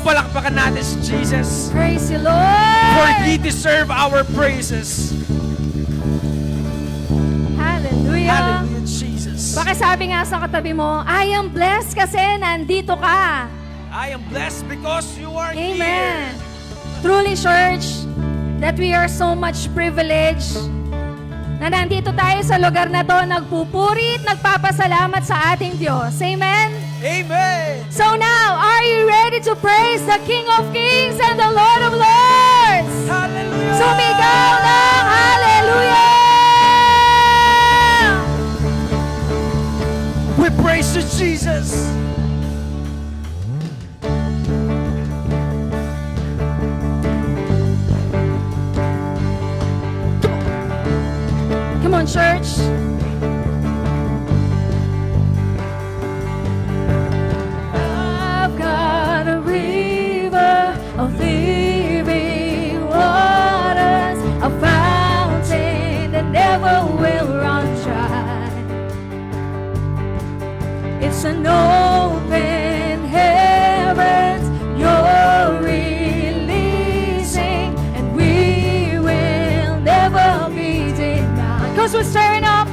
Palakpakan natin si Jesus. Praise you, For Lord. He deserve our praises. Hallelujah. Hallelujah, Jesus. Baka sabi nga sa katabi mo, I am blessed kasi nandito ka. I am blessed because you are Amen. here. Truly, church, that we are so much privileged na nandito tayo sa lugar na to, nagpupuri at nagpapasalamat sa ating Diyos. Amen? Amen. So now, are you ready to praise the King of Kings and the Lord of Lords? Hallelujah. Sumigaw ng Hallelujah! We praise you, Jesus. Come on, church. I've got a river of living waters, a fountain that never will run dry. It's an open heavens you're releasing, and we will never be denied. 'Cause we're stirring up.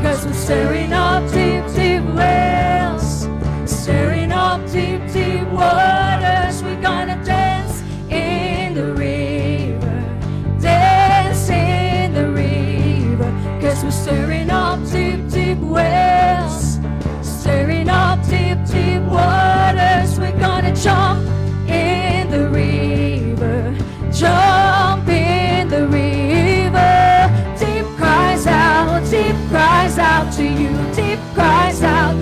'Cause we're stirring up deep, deep wells, stirring up deep, deep waters. We're gonna dance in the river, dance in the river. 'Cause we're stirring up deep, deep wells, stirring up deep, deep waters. We're gonna jump in the river, jump in the river. Deep cries out to you. Deep cries out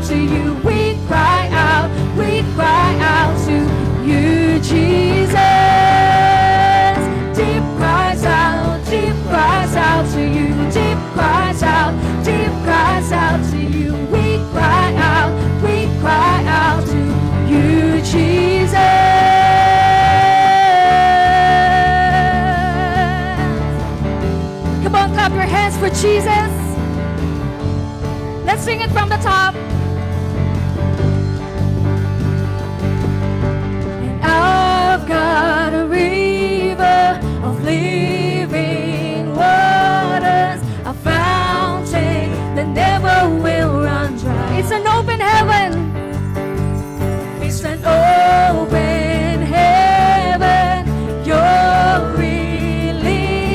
to you. We cry out to you, Jesus. Deep cries out to you. Deep cries out to you. We cry out to you, Jesus. Come on, clap your hands for Jesus. Let's sing it from the top. And I've got a river of living waters, a fountain that never will run dry. It's an open heaven. It's an open heaven you're releasing,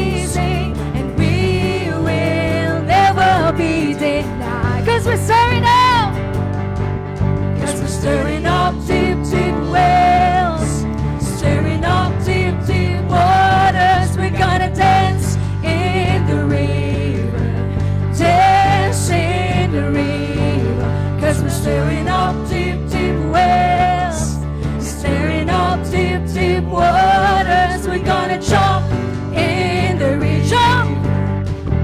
and we will never be denied. 'Cause we're stirring up. 'Cause we're stirring up deep, deep wells, stirring up deep, deep waters. We're gonna dance in the river, dance in the river. 'Cause we're stirring up deep, deep wells, stirring up deep, deep waters. We're gonna jump in the river,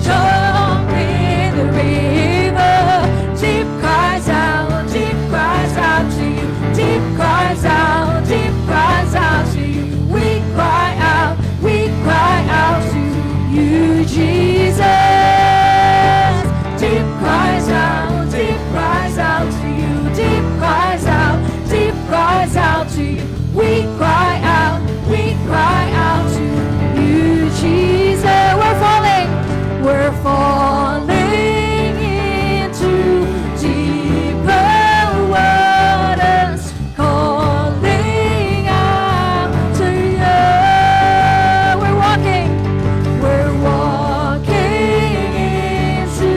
jump in the river. Deep cries out to you. Deep cries out to you. We cry out to you, Jesus. Deep cries out to you. Deep cries out to you. We cry out to you, Jesus. We're falling into deeper waters, calling out to you. We're walking into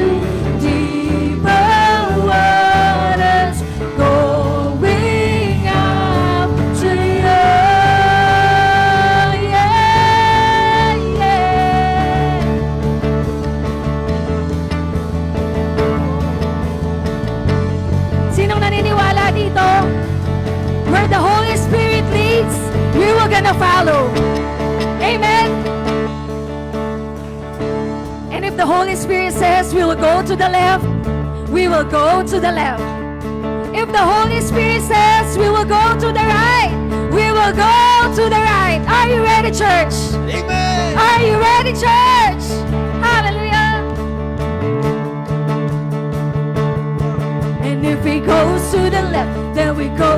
deeper waters, going out to you. Yeah, yeah. Sinong naniniwala dito? Where the Holy Spirit leads, we will gonna follow. Amen. And if the Holy Spirit says we will go to the left, we will go to the left. If the Holy Spirit says we will go to the right, we will go to the right. Are you ready, church? Amen. Are you ready, church? Hallelujah. And if he goes to the left, then we go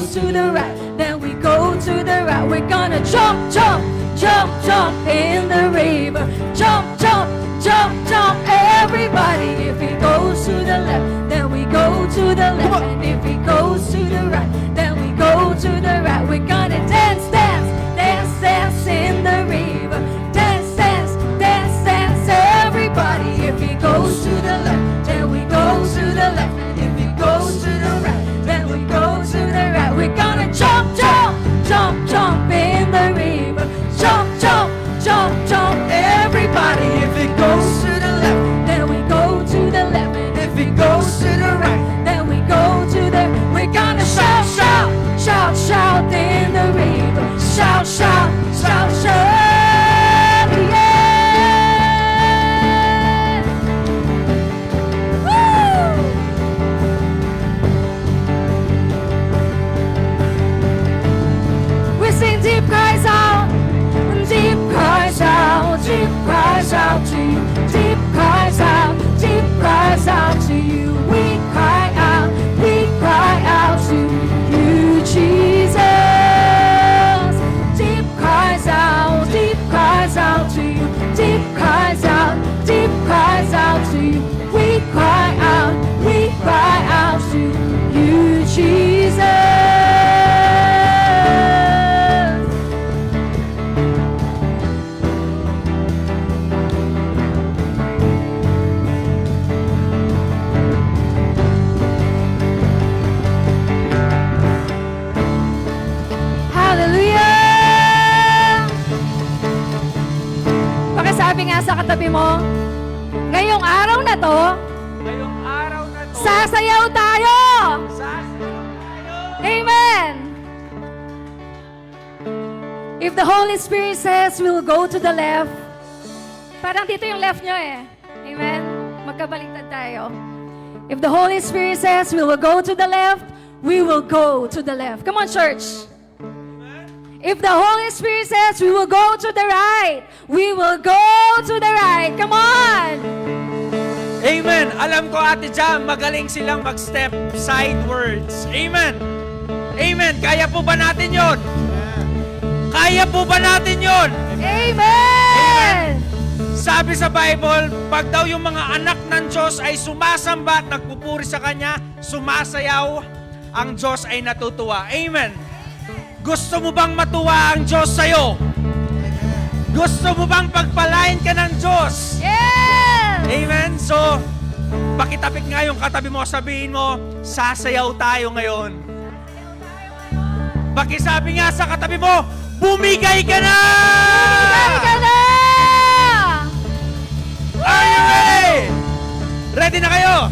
goes to the right, then we go to the right. We're gonna jump, jump, jump, jump in the river. Jump, jump, jump, jump, everybody. If he goes to the left, then we go to the left. And if he goes to the right, then we go to the right. We're gonna dance, dance, dance, dance in the river. Dance, dance, dance, dance, everybody. If he goes to the left, then we go to the left. And if he goes to the right, then we go to the right. We're gonna jump, jump, jump, jump in the river. Jump, jump, jump, jump, everybody. If it goes to the left, then we go to the left. And if it goes to the right, then we go to the. We're gonna shout, shout, shout, shout in the river. Shout, shout, shout, shout, yeah. Woo! We sing deep cries out. Deep cries out, deep cries out to you. Deep cries out, deep cries out to you. We cry out to you, Jesus. Deep cries out to you. Deep cries out to you. We cry out to you, Jesus. Sabi nga sa katabi mo, ngayong araw na to, sasayaw tayo! Amen! If the Holy Spirit says we'll go to the left, parang dito yung left nyo eh. Amen? Magkabaliktad tayo. If the Holy Spirit says we will go to the left, we will go to the left. Come on, church! If the Holy Spirit says we will go to the right, we will go to the right. Come on! Amen. Alam ko, Ate Jam, magaling silang mag-step sidewards. Amen. Amen. Kaya po ba natin yon? Kaya po ba natin yon? Amen! Sabi sa Bible, pag daw yung mga anak ng Diyos ay sumasamba at nagpupuri sa Kanya, sumasayaw, ang Diyos ay natutuwa. Amen. Gusto mo bang matuwa ang Diyos sa'yo? Gusto mo bang pagpalain ka ng Diyos? Yes! Amen? So, pakitapik nga yung katabi mo, sabihin mo, sasayaw tayo ngayon. Pakisabi nga sa katabi mo, bumigay ka na! Bumigay ka na! Are you ready? Ready na kayo?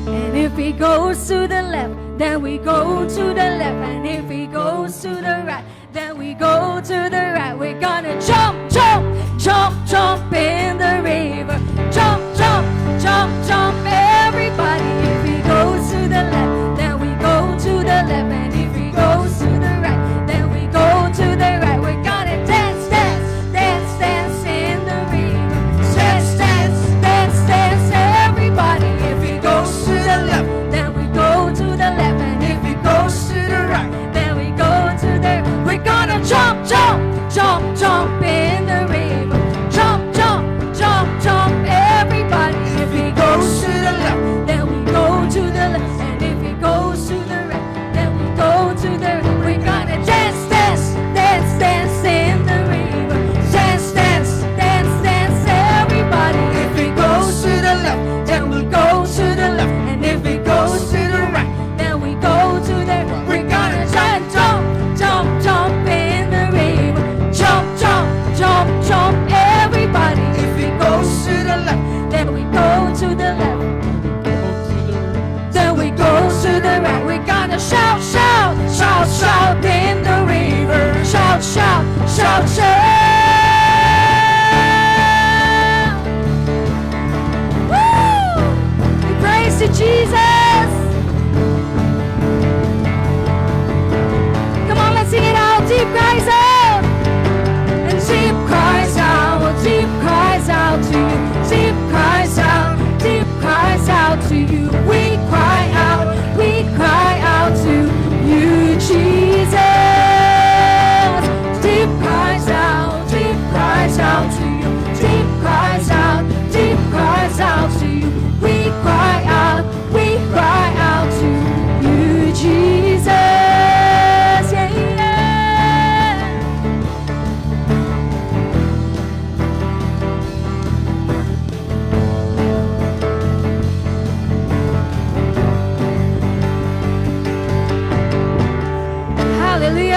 And if he goes to the left, then we go to the left. And if he goes to the right, then we go to the right. We're gonna jump, jump, jump, jump in the river. Jump, jump, jump, jump, everybody. If he goes to the left, then we go to the left. And if he goes to the right, then we go to the right. We're gonna dance, dance, dance, dance in the river. Dance, dance, dance, dance, everybody. If he goes to the left, then we go to the left. And if he goes to the right, then we go to the. We're gonna jump, jump, jump, jump in the river. Jump, jump, jump, jump, everybody. If he goes to the left, then we go to the left. And if he goes to the right, then we go to the. We're gonna dance, dance, dance, dance in the river. Dance, dance, dance, dance, everybody. If he goes to the left, then we go to the left. And if he goes to the right, then we go to the. We're gonna jump, jump, jump, jump in the river. Jump, jump, jump, jump, everybody. If he goes to the left, then we go to the left. Then we go to the right. We're gonna shout, shout, shout, shout in the river. Shout, shout, shout, shout. Woo! We praise you, Jesus. Come on, let's sing it out. Deep cries out. And deep cries out. Deep cries out to you. Deep cries out. Deep cries out to you. We cry out. We cry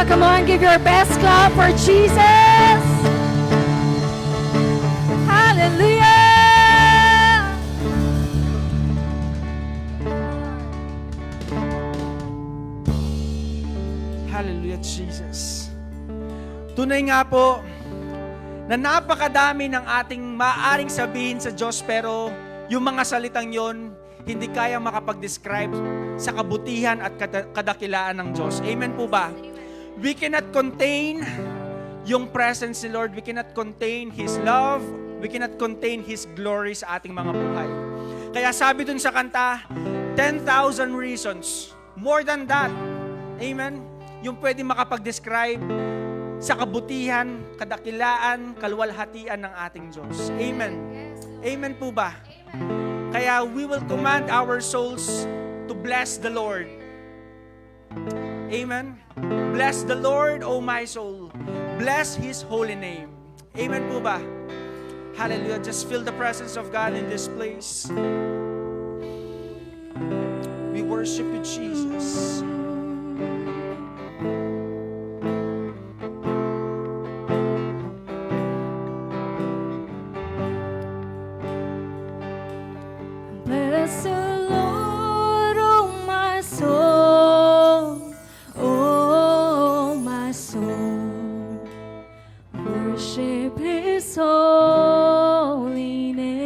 Hallelujah. Come on, give your best clap for Jesus. Hallelujah. Hallelujah, Jesus. Tunay nga po na napakadami ng ating maaring sabihin sa Diyos, pero yung mga salitang yon hindi kaya makapag-describe sa kabutihan at kadakilaan ng Diyos. Amen po ba? We cannot contain yung presence ni Lord. We cannot contain His love. We cannot contain His glory sa ating mga buhay. Kaya sabi dun sa kanta, 10,000 reasons. More than that. Amen? Yung pwede makapag-describe sa kabutihan, kadakilaan, kaluwalhatian ng ating Diyos. Amen. Amen po ba? Kaya we will command our souls to bless the Lord. Amen. Bless the Lord, O my soul. Bless His holy name. Amen po ba? Hallelujah. Just feel the presence of God in this place. We worship you, Jesus. Bless the Lord, oh my soul, oh my soul. Worship His holy name.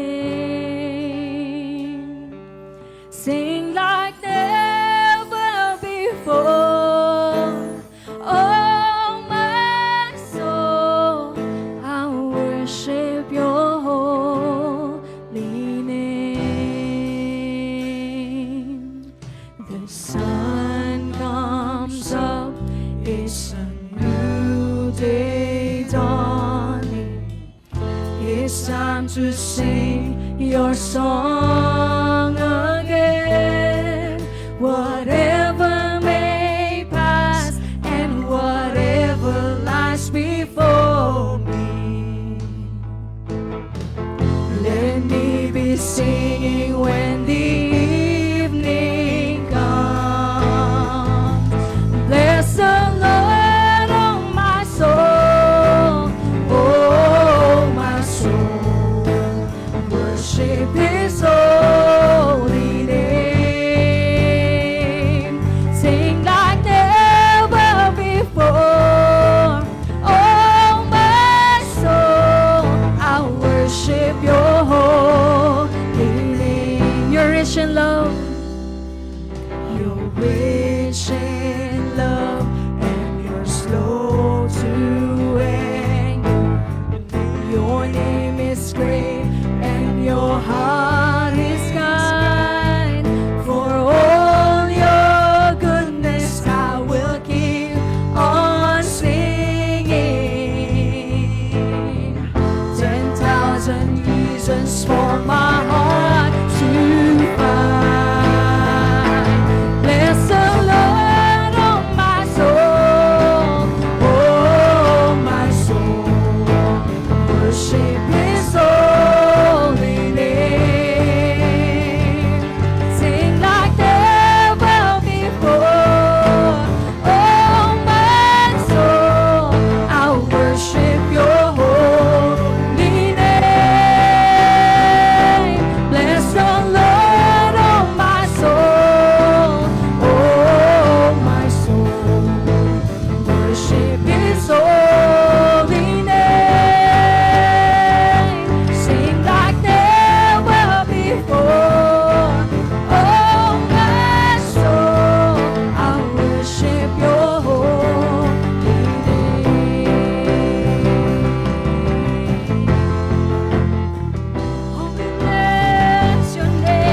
Sing like never before, oh my soul. I worship Your holy name. The sun comes up, it's a new day dawning. It's time to sing Your song again. Whatever may pass and whatever lies before me, let me be singing when the evening comes. Bless the Lord, oh my soul, oh my soul. Worship His holy name. Sing like never before, oh my soul. I worship Your holy name. You're rich in love. You're rich in love, and You're slow to anger. Your name is great, and Your heart is kind. For all Your goodness, I will keep on singing. 10,000 reasons for my heart to find. Bless the Lord, oh my soul, oh my soul. Worship His holy name. Sing like never before, oh my soul. I worship Your holy name. Bless the Lord, oh my soul, oh my soul. Worship His holy name. Sing like never before, oh my soul. I worship Your holy name. Oh, we bless Your name.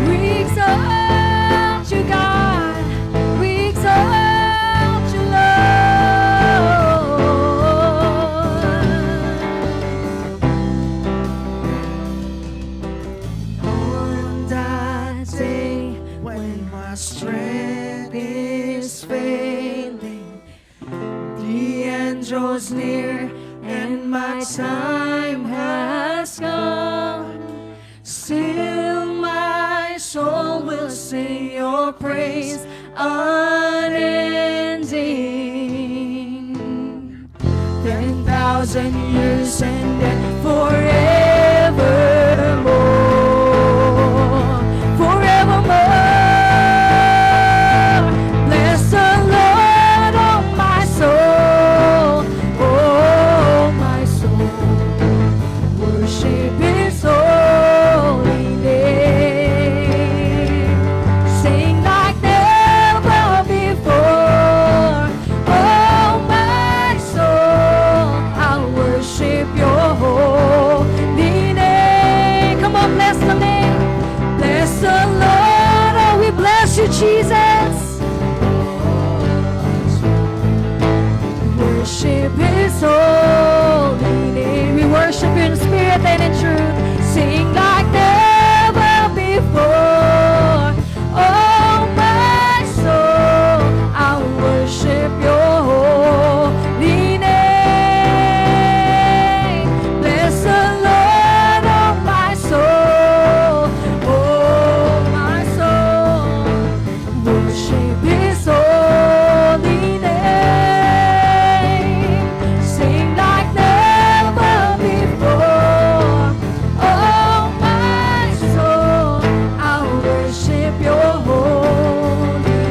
We exalt You, God. We exalt You, Lord. On that day when my strength is failing, the end draws near and my time has come. Still my soul will sing your praise unending. 10,000 years and then forevermore, forevermore. Bless the Lord, oh my soul, oh my soul. Worship His holy name. Sing like never before. Oh my soul, I worship Your holy name. Come on, bless the name. Bless the Lord. Oh, we bless You, Jesus. Worship His holy name. We worship You in spirit and in truth. Sing like never before. Oh my soul, I worship Your holy name. Bless the Lord, oh my soul, oh my soul. Worship His holy name. Sing like never before. Oh my soul, I worship Your holy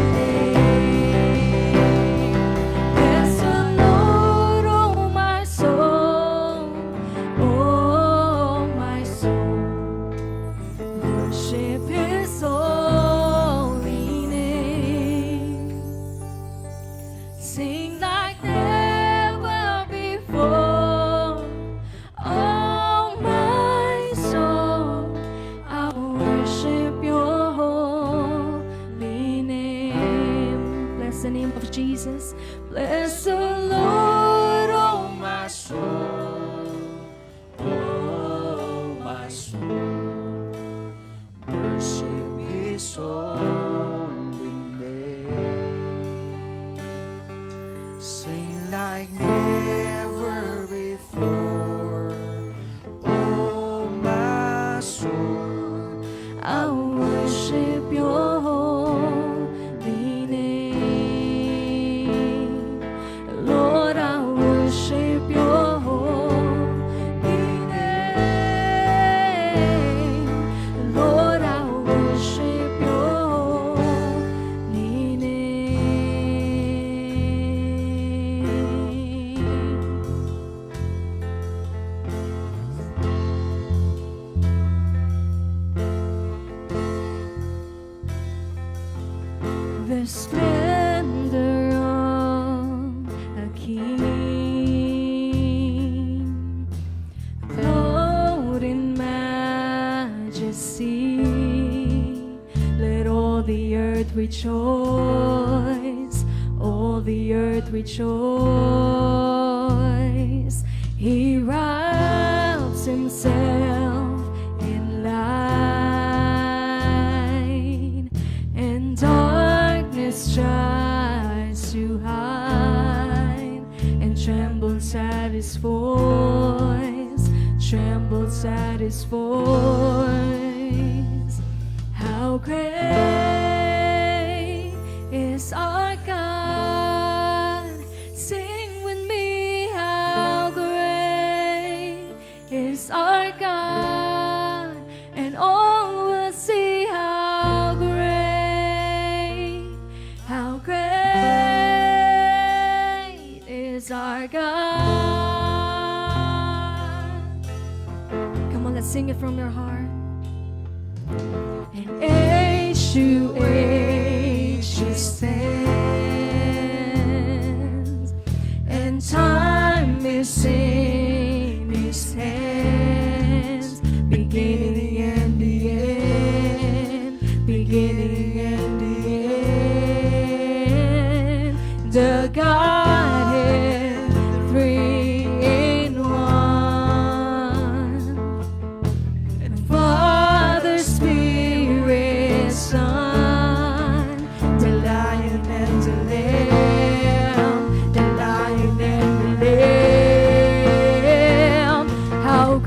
name. Bless the Lord, oh my soul, oh my soul. Worship His holy name. Sing like never before. Oh my soul, I worship Your holy name. Bless the name of Jesus. Bless the Lord, oh my soul, oh my soul. Worship His holy name. Sing like never before. Oh my soul, I worship Your holy name. Lord, I worship Your holy name. Lord, I worship Your holy name. The splendor of a king, clothed in majesty. Let all the earth rejoice, all the earth rejoice. He wraps Himself in light, and darkness tries to hide, and trembles at His voice, trembles at His voice. How great is our God? Sing with me, how great is our God, and all will see how great is our God. Come on, let's sing it from your heart. And age to age He stands, and time is in His hands. Beginning and the end, beginning and the end. The Godhead, three in one, and Father, Spirit, Son, the Lion and the Lamb, the Lion and the Lamb. How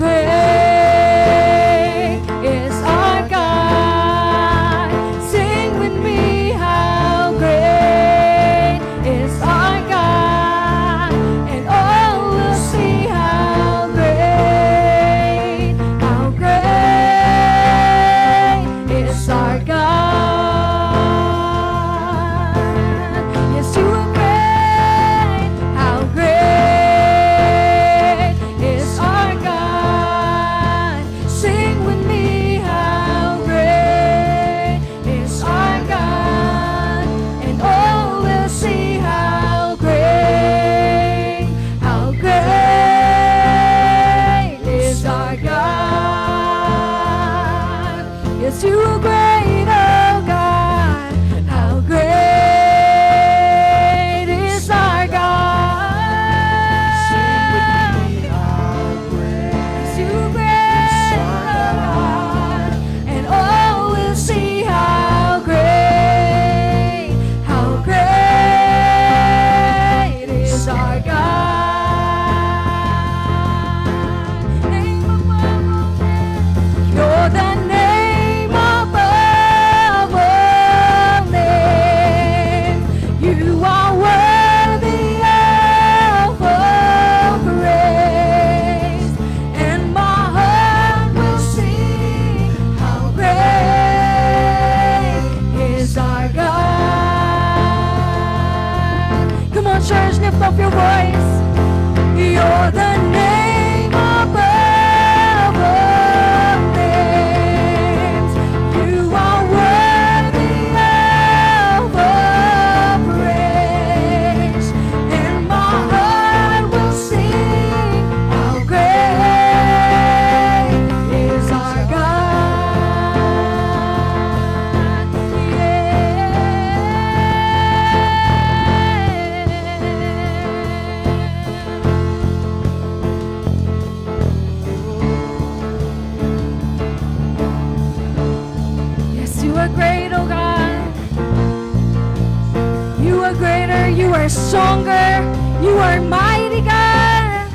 are stronger. You are mighty, God.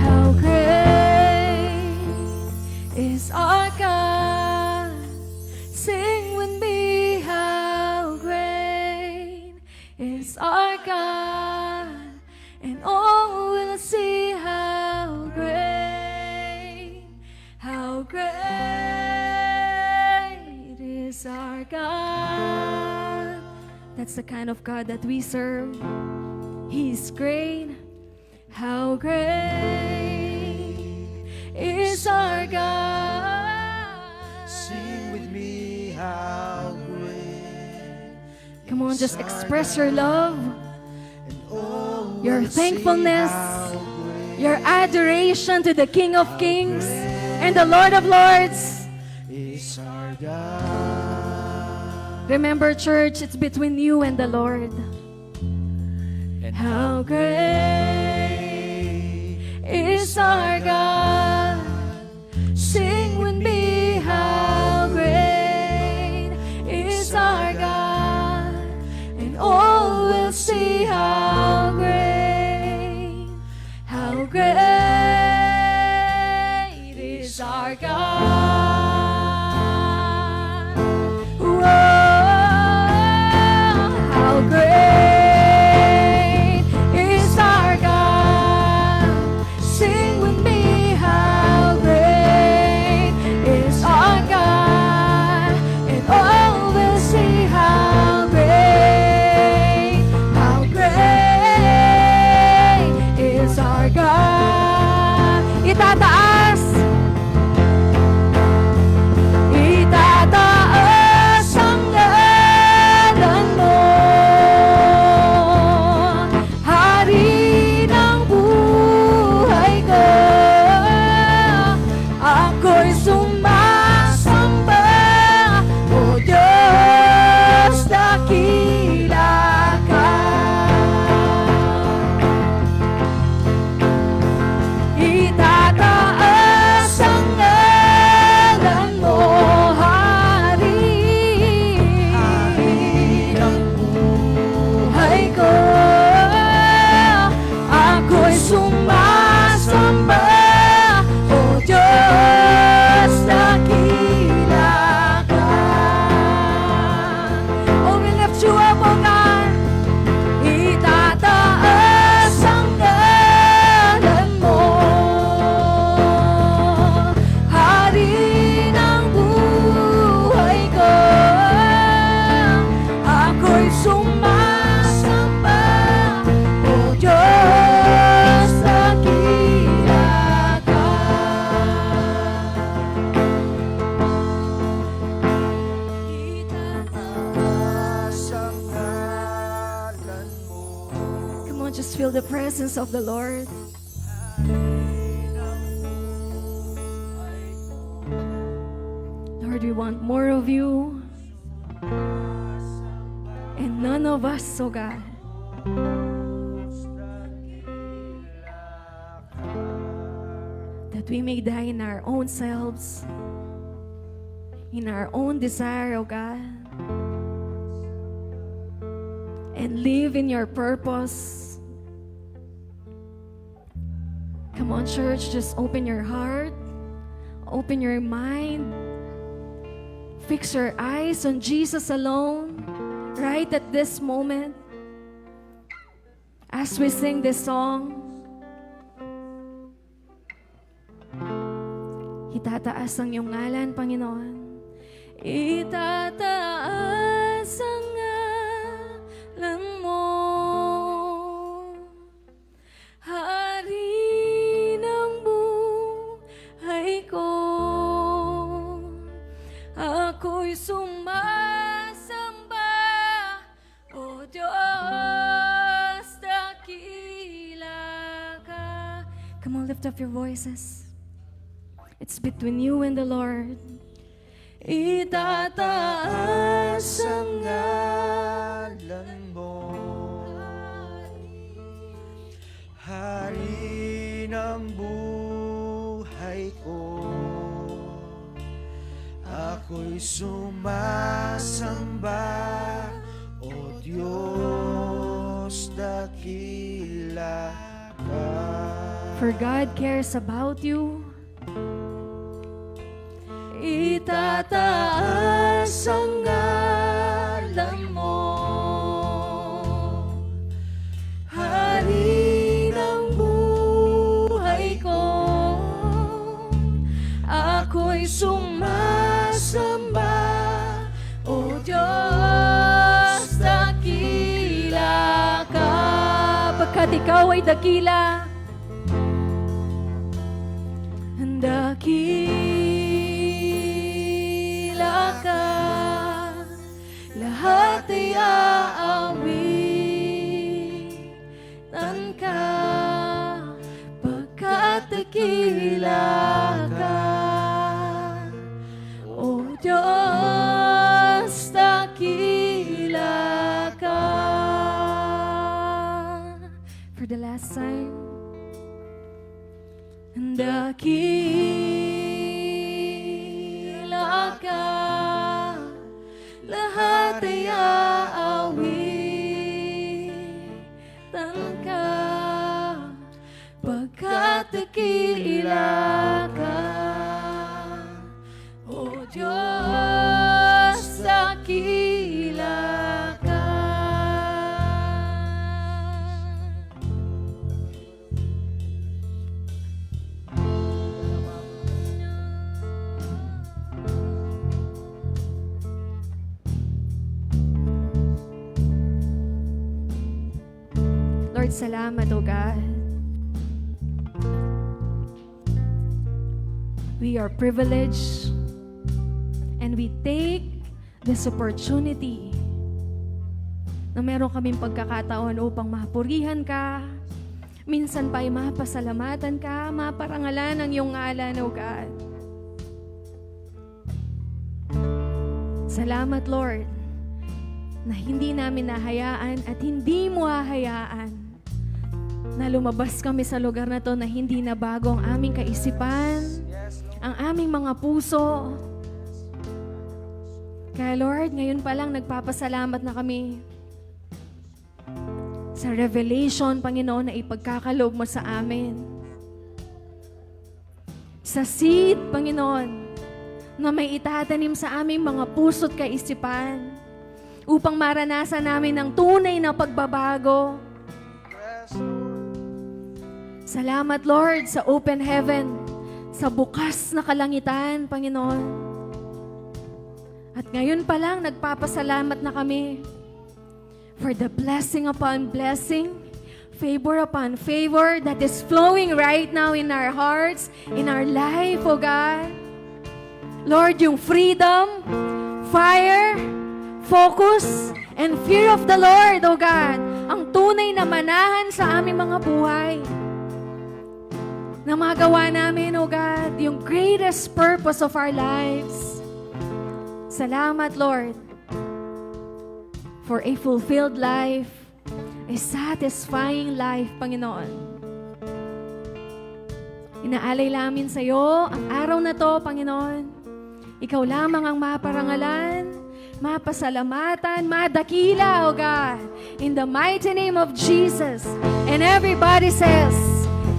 How great is our God? Sing with me, how great is our God, and all will see how great is our God. That's the kind of God that we serve. He's great. How great is our God. Sing with me, how great. Come on, just express your love, Oh, your we'll see thankfulness, how great your adoration to the King of Kings and the Lord of Lords. is our God. Remember, church, it's between you and the Lord. And How great is our God. Sing with me, how great is our God. And all will see how great is our God. Whoa, how great is our God. Sing with me, how great is our God. And all will see how great is our God. Itataas ang ngalan mo, Hari ng buhay ko. Ako'y sumasamba, O Diyos, dakila ka. Itataas ang ngalan mo, Hari ng buhay ko. Ako'y sumasamba, O Diyos, dakila ka. Oh, we lift you up, O God. Itataas ang ngalan mo, Hari ng buhay ko. Ako'y sumasamba, O Diyos, dakila ka. Itataas ang ngalan mo. Come on, just feel the presence of the Lord. Lord, we want more of you and none of us, oh God. That we may die in our own selves, in our own desire, oh God, and live in your purpose. Come on, church, just open your heart, open your mind, fix your eyes on Jesus alone, right at this moment. As we sing this song, itataas ang iyong ngalan, Panginoon. Itataas ang ngalan mo, Hari ng buhay ko. Ako'y sumasamba, O Diyos, dakila ka. Come on, lift up your voices. It's between you and the Lord. Itataas ang ngalan mo, Hari ng buhay ko. Ako'y sumasamba, O Diyos, dakila ka. For God cares about you. Itataas ang ngalan mo, Hari ng buhay ko. Ako'y sumasamba, O Diyos, dakila ka. Pagkat ikaw ay dakila, dakila ka, lahat ay aawitan ka, pagkat dakila ka. O Diyos, dakila ka. For the last time, dakila ka, lahat ay aawitan ka, pagkat dakila ka. O Diyos, dakila ka. Lord, salamat, O God. We are privileged and we take this opportunity na meron kaming pagkakataon upang mapurihan ka. Minsan pa ay mapasalamatan ka, maparangalan ang iyong ngalan, O God. Salamat, Lord, na hindi namin nahayaan at hindi mo hahayaan na lumabas kami sa lugar na to na hindi na bago ang aming kaisipan, ang aming mga puso. Kaya Lord, ngayon pa lang nagpapasalamat na kami sa revelation, Panginoon, na ipagkakaloob mo sa amin. Sa seed, Panginoon, na may itatanim sa aming mga puso't kaisipan upang maranasan namin ang tunay na pagbabago. Salamat, Lord, sa open heaven, sa bukas na kalangitan, Panginoon. At ngayon pa lang, nagpapasalamat na kami for the blessing upon blessing, favor upon favor that is flowing right now in our hearts, in our life, O God. Lord, yung freedom, fire, focus, and fear of the Lord, O God, ang tunay na manahan sa aming mga buhay. Na magawa namin, O God, yung greatest purpose of our lives. Salamat, Lord, for a fulfilled life, a satisfying life, Panginoon. Inaalay namin sa iyo ang araw na to, Panginoon. Ikaw lamang ang maparangalan, mapasalamatan, madakila, O God. In the mighty name of Jesus. And everybody says,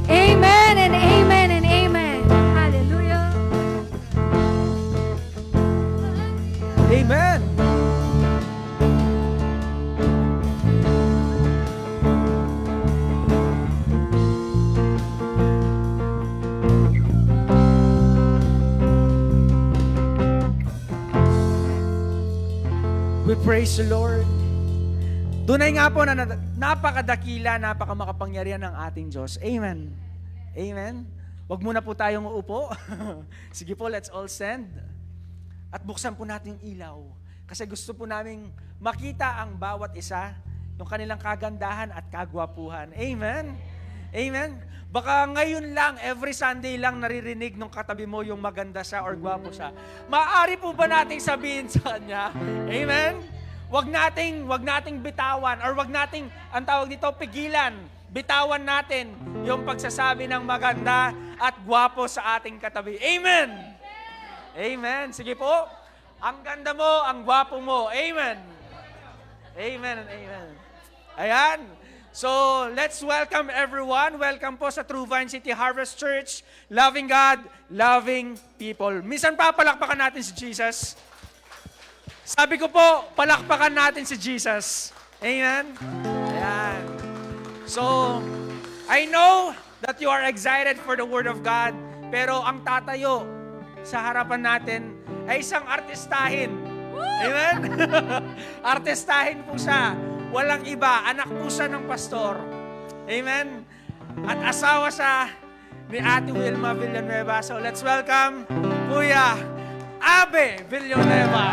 Amen and amen and amen. Hallelujah. Amen. We praise the Lord. Tunay nga po na napakadakila, napakamakapangyarihan ng ating Diyos. Amen. Amen. Huwag muna po tayong uupo. Sige po, let's all stand. At buksan po natin yung ilaw. Kasi gusto po naming makita ang bawat isa, yung kanilang kagandahan at kagwapuhan. Amen. Amen. Baka ngayon lang, every Sunday lang naririnig nung katabi mo yung maganda siya or gwapo siya. Maaari po ba nating sabihin sa kanya? Amen. Wag nating bitawan or wag nating, ang tawag dito, pigilan. Bitawan natin yung pagsasabi ng maganda at gwapo sa ating katabi. Amen! Amen! Sige po, Ang ganda mo, ang gwapo mo. Amen. Amen and amen. Ayan. So, let's welcome everyone. Welcome po sa True Vine City Harvest Church. Loving God, loving people. Minsan pa, palakpakan natin si Jesus. Sabi ko po, palakpakan natin si Jesus. Amen? Ayan. So, I know that you are excited for the Word of God, pero ang tatayo sa harapan natin ay isang artistahin. Amen? Artistahin po siya. Walang iba. Anak po siya ng pastor. Amen? At asawa siya ni Ate Wilma Villanueva. So let's welcome Kuya Abe Villanueva.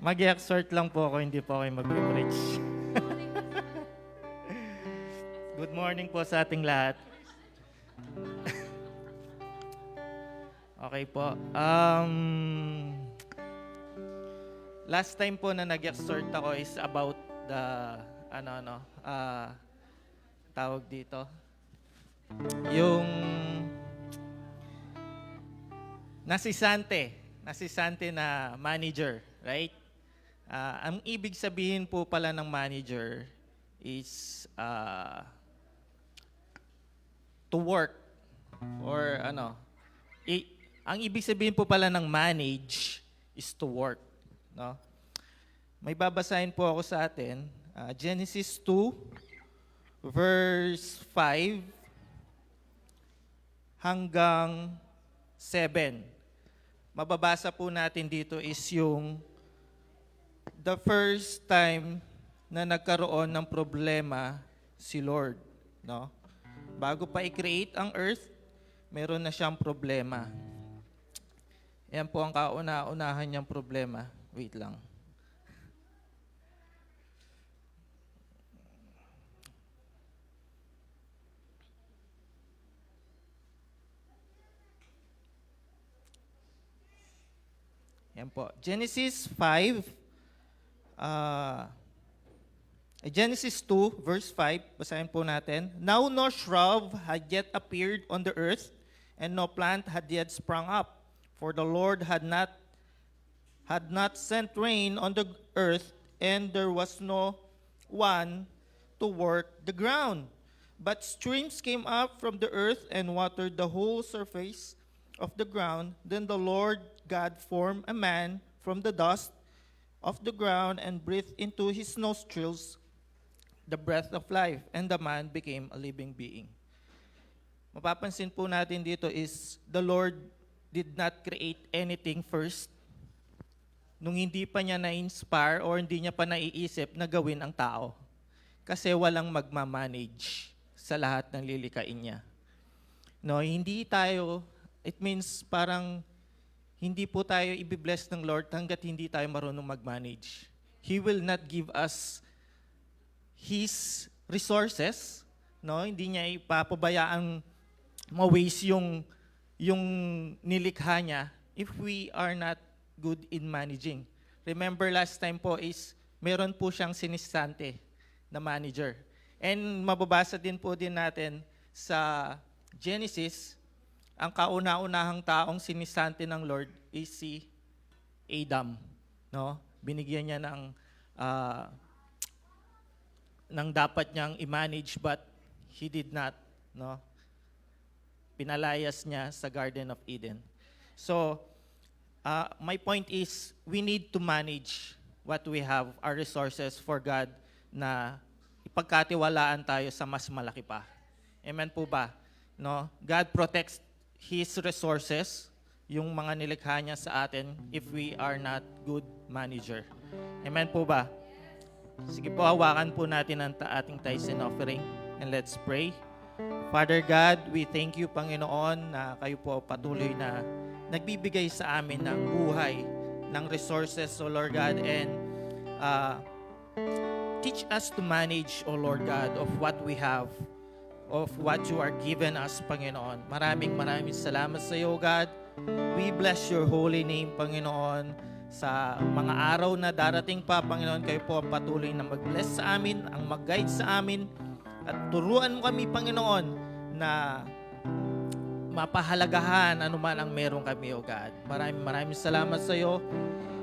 Mag-exhort lang po ako, hindi po ako mag-preach. Good morning po sa ating lahat. Okay po. Last time po na nag-exhort ako is about the, tawag dito. Yung nasisante na manager, right? Ang ibig sabihin po pala ng manager is to work or ang ibig sabihin po pala ng manage is to work, no? May babasahin po ako sa atin, Genesis 2 verse 5 hanggang 7. Mababasa po natin dito is yung the first time na nagkaroon ng problema si Lord, no? Bago pa i-create ang earth, meron na siyang problema. Yan po ang kauna-unahan niyang problema. Wait lang. Yan po. Genesis 2, verse 5, basahin po natin. Now no shrub had yet appeared on the earth, and no plant had yet sprung up, for the Lord had not sent rain on the earth, and there was no one to work the ground. But streams came up from the earth and watered the whole surface of the ground. Then the Lord God formed a man from the dust of the ground and breathed into his nostrils the breath of life, and the man became a living being. Mapapansin po natin dito is the Lord did not create anything first nung hindi pa niya na-inspire or hindi niya pa naiisip na gawin ang tao. Kasi walang magmamanage sa lahat ng lilikain niya. No, hindi tayo, it means parang hindi po tayo i-bless ng Lord hanggat hindi tayo marunong mag-manage. He will not give us His resources, no? Hindi niya ipapabayaang ma-waste yung nilikha niya if we are not good in managing. Remember last time po is meron po siyang sinisante na manager. And mababasa din po din natin sa Genesis, ang kauna-unahang taong sinisante ng Lord is si Adam, no? Binigyan niya ng dapat niyang i-manage but he did not, no? Pinalayas niya sa Garden of Eden. So, my point is we need to manage what we have, our resources for God na ipagkatiwalaan tayo sa mas malaki pa. Amen po ba? No? God protects His resources, yung mga nilikha niya sa atin, if we are not good manager. Amen po ba? Sige po, hawakan po natin ang ating tithes and offering. And let's pray. Father God, we thank you, Panginoon, na kayo po patuloy na nagbibigay sa amin ng buhay, ng resources, O Lord God, and teach us to manage, O Lord God, of what we have, of what you are given us, Panginoon. Maraming salamat sa iyo, God. We bless your holy name, Panginoon. Sa mga araw na darating pa, Panginoon, kayo po patuloy na mag-bless sa amin, ang mag-guide sa amin, at turuan mo kami, Panginoon, na mapahalagahan anuman ang meron kami, O God. Maraming salamat sa iyo.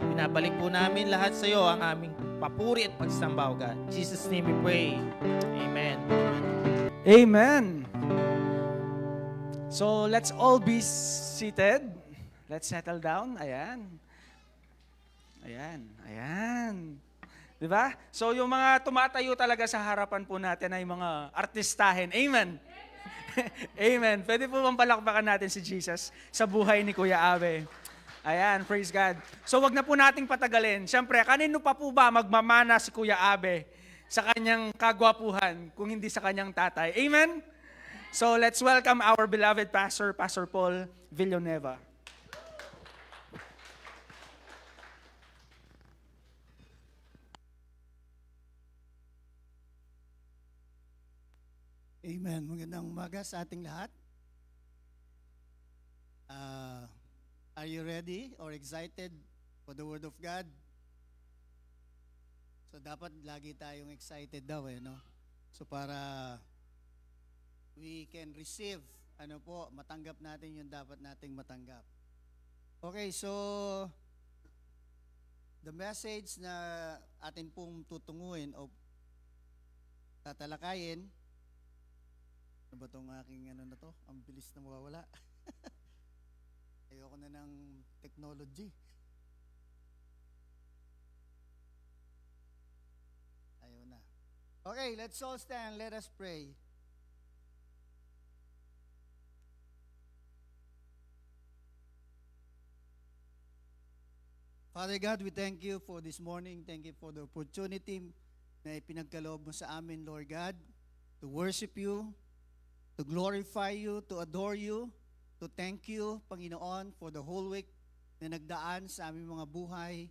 Binabalik po namin lahat sa iyo ang aming papuri at pagsamba, O God. In Jesus' name we pray. Amen. Amen. So, let's all be seated. Let's settle down. Ayan. Ayan. Diba? So, yung mga tumatayo talaga sa harapan po natin ay mga artistahin. Amen. Amen. Pwede po bang palakpakan natin si Jesus sa buhay ni Kuya Abe? Ayan, praise God. So wag na po nating patagalin. Siyempre, kanino pa po ba magmamana si Kuya Abe sa kanyang kagwapuhan kung hindi sa kanyang tatay? Amen? So let's welcome our beloved pastor, Pastor Paul Villanueva. Amen. Magandang umaga sa ating lahat. Are you ready or excited for the Word of God? So dapat lagi tayong excited daw no? So para we can receive, matanggap natin yung dapat nating matanggap. Okay, so the message na atin pong tutunguhin o tatalakayin. Ano ba itong aking na to? Ang bilis na mawawala. Ayoko na ng technology. Ayaw na. Okay, let's all stand. Let us pray. Father God, we thank you for this morning. Thank you for the opportunity na ipinagkaloob mo sa amin, Lord God, to worship you, to glorify you, to adore you, to thank you, Panginoon, for the whole week na nagdaan sa aming mga buhay,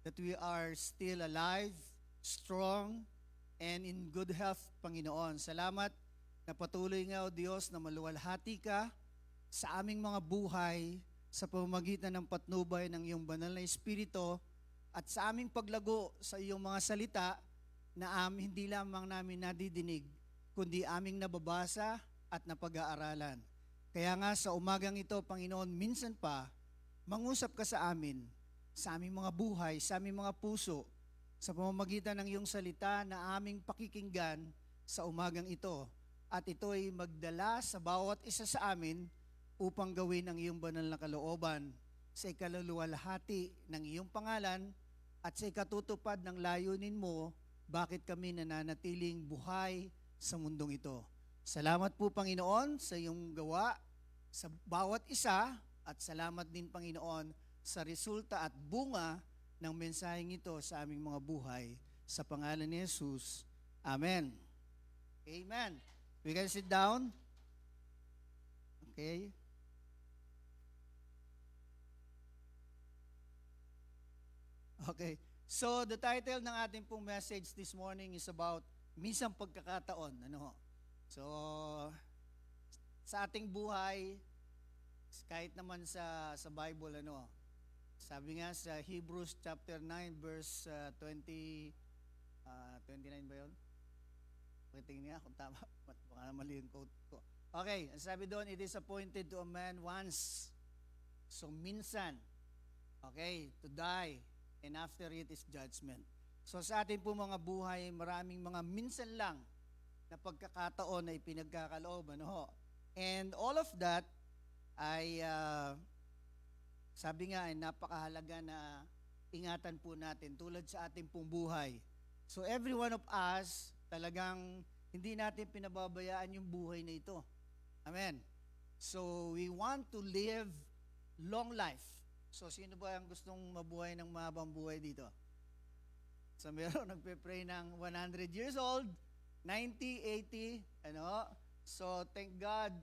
that we are still alive, strong, and in good health, Panginoon. Salamat na patuloy nga, O Diyos, na maluwalhati ka sa aming mga buhay sa pamamagitan ng patnubay ng iyong banal na Espiritu at sa aming paglago sa iyong mga salita na hindi lamang namin nadidinig, kundi aming nababasa at napag-aaralan. Kaya nga sa umagang ito, Panginoon, minsan pa, mangusap ka sa amin, sa aming mga buhay, sa aming mga puso, sa pamamagitan ng iyong salita na aming pakikinggan sa umagang ito. At ito ay magdala sa bawat isa sa amin upang gawin ang iyong banal na kalooban sa ikaluluwalhati ng iyong pangalan at sa ikatutupad ng layunin mo, bakit kami nananatiling buhay sa mundong ito. Salamat po, Panginoon, sa iyong gawa sa bawat isa at salamat din, Panginoon, sa resulta at bunga ng mensaheng ito sa aming mga buhay. Sa pangalan ni Jesus. Amen. Amen. We can sit down. Okay. Okay. So, the title ng ating pong message this morning is about minsang pagkakataon. So, sa ating buhay, kahit naman sa Bible, sabi nga sa Hebrews chapter 9 verse 29 ba yun? Pakitingin nga kung tama, baka mali yung quote ko. Okay, sabi doon, it is appointed to a man once, so minsan, okay, to die, and after it is judgment. So sa ating po mga buhay, maraming mga minsan lang na pagkakataon na ipinagkakaloob. And all of that ay, sabi nga, ay napakahalaga na ingatan po natin tulad sa ating pong buhay. So every one of us, talagang hindi natin pinababayaan yung buhay na ito. Amen. So we want to live long life. So sino ba ang gustong mabuhay ng mahabang buhay dito? So meron nagpe-pray ng 100 years old, 90, 80, So thank God,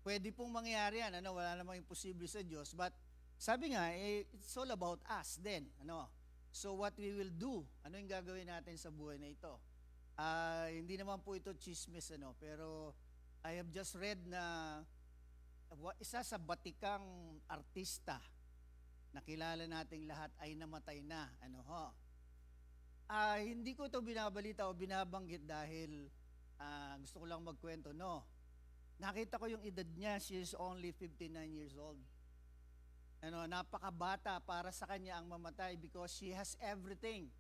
pwede pong mangyari yan, wala namang imposible sa Diyos. But sabi nga, it's all about us then, So what we will do, ano yung gagawin natin sa buhay na ito? Hindi naman po ito chismis, pero I have just read na isa sa batikang artista na kilala nating lahat ay namatay na. Hindi ko ito binabalita o binabanggit dahil gusto ko lang magkwento, no. nakita ko yung edad niya, she is only 59 years old. Napakabata para sa kanya ang mamatay because she has everything.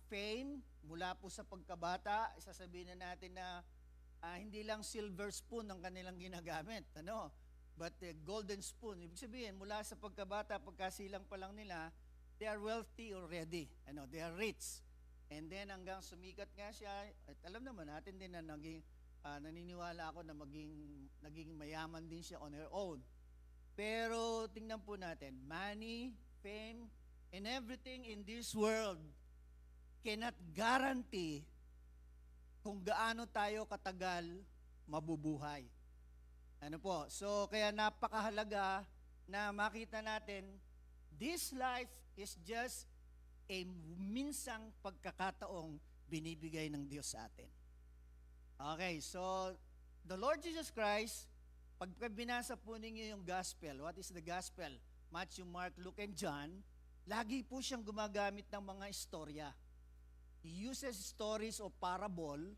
Fame, mula po sa pagkabata, sasabihin na natin na hindi lang silver spoon ang kanilang ginagamit, but golden spoon. Ibig sabihin, mula sa pagkabata, pagkasilang pa lang nila, they are wealthy already. They are rich. And then hanggang sumikat nga siya, at alam naman natin din na naniniwala ako na naging mayaman din siya on her own. Pero tingnan po natin, money, fame, and everything in this world cannot guarantee kung gaano tayo katagal mabubuhay. So kaya napakahalaga na makita natin, this life is just a minsang pagkakataong binibigay ng Diyos sa atin. Okay, so the Lord Jesus Christ, pag binasa po ninyo yung gospel, what is the gospel? Matthew, Mark, Luke, and John, lagi po siyang gumagamit ng mga istorya. He uses stories o parable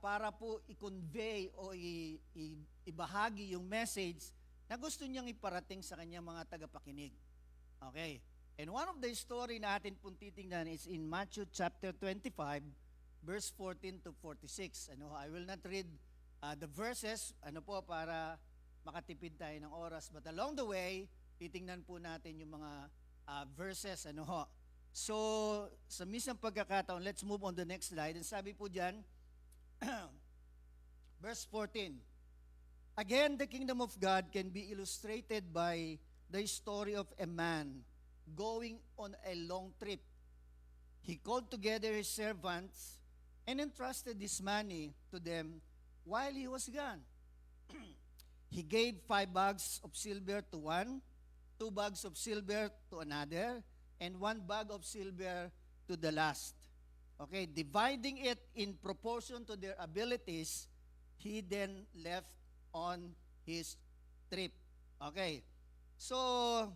para po i-convey o ibahagi yung message na gusto niyang iparating sa kanyang mga tagapakinig. Okay. And one of the story na atin pong titingnan is in Matthew chapter 25, verse 14 to 46. I will not read the verses, para makatipid tayo ng oras. But along the way, titingnan po natin yung mga verses, So, sa mismong pagkakataon, let's move on the next slide. And sabi po dyan, verse 14, again, the kingdom of God can be illustrated by the story of a man going on a long trip. He called together his servants and entrusted his money to them while he was gone. He gave 5 bags of silver to one, 2 bags of silver to another, and 1 bag of silver to the last. Okay, dividing it in proportion to their abilities, he then left on his trip. Okay, so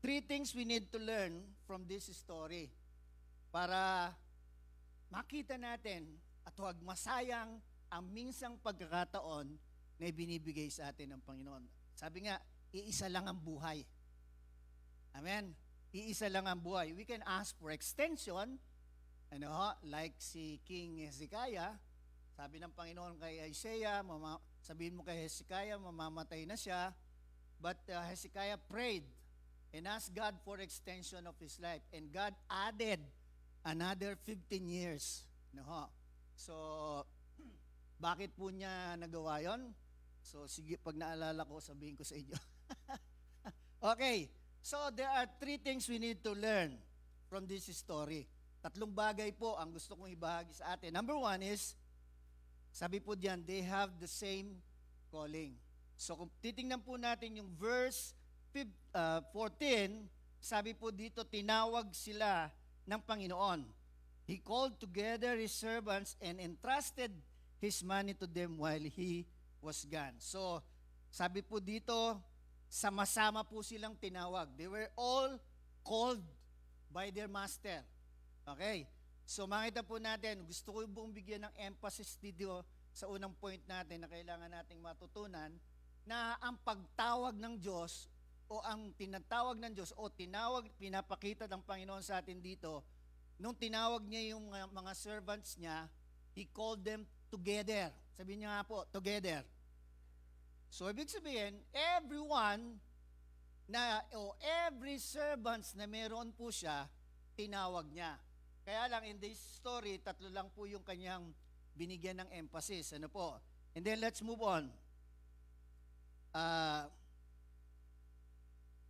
3 things we need to learn from this story para makita natin at huwag masayang ang minsang pagkakataon na ibinibigay sa atin ng Panginoon. Sabi nga, iisa lang ang buhay. Amen? Iisa lang ang buhay. We can ask for extension, like si King Hezekiah. Sabi ng Panginoon kay Isaiah, sabihin mo kay Hezekiah, mamamatay na siya. But Hezekiah prayed and asked God for extension of his life. And God added another 15 years. So, bakit po niya nagawa yon? So, sige, pag naalala ko, sabihin ko sa inyo. Okay, so there are 3 things we need to learn from this story. 3 bagay po ang gusto kong ibahagi sa atin. Number 1 is, sabi po diyan, they have the same calling. So kung titingnan po natin yung verse 14, sabi po dito, tinawag sila ng Panginoon. He called together his servants and entrusted his money to them while he was gone. So, sabi po dito, sama-sama po silang tinawag. They were all called by their master. Okay? So, makita po natin, gusto ko pong bigyan ng emphasis dito sa unang point natin na kailangan nating matutunan na ang pagtawag ng Diyos o ang tinatawag ng Diyos o pinapakita ng Panginoon sa atin dito, nung tinawag niya yung mga servants niya, He called them together. Sabihin niya nga po, together. So, ibig sabihin, every servants na meron po siya, tinawag niya. Kaya lang, in this story, 3 lang po yung kanyang binigyan ng emphasis. And then, let's move on.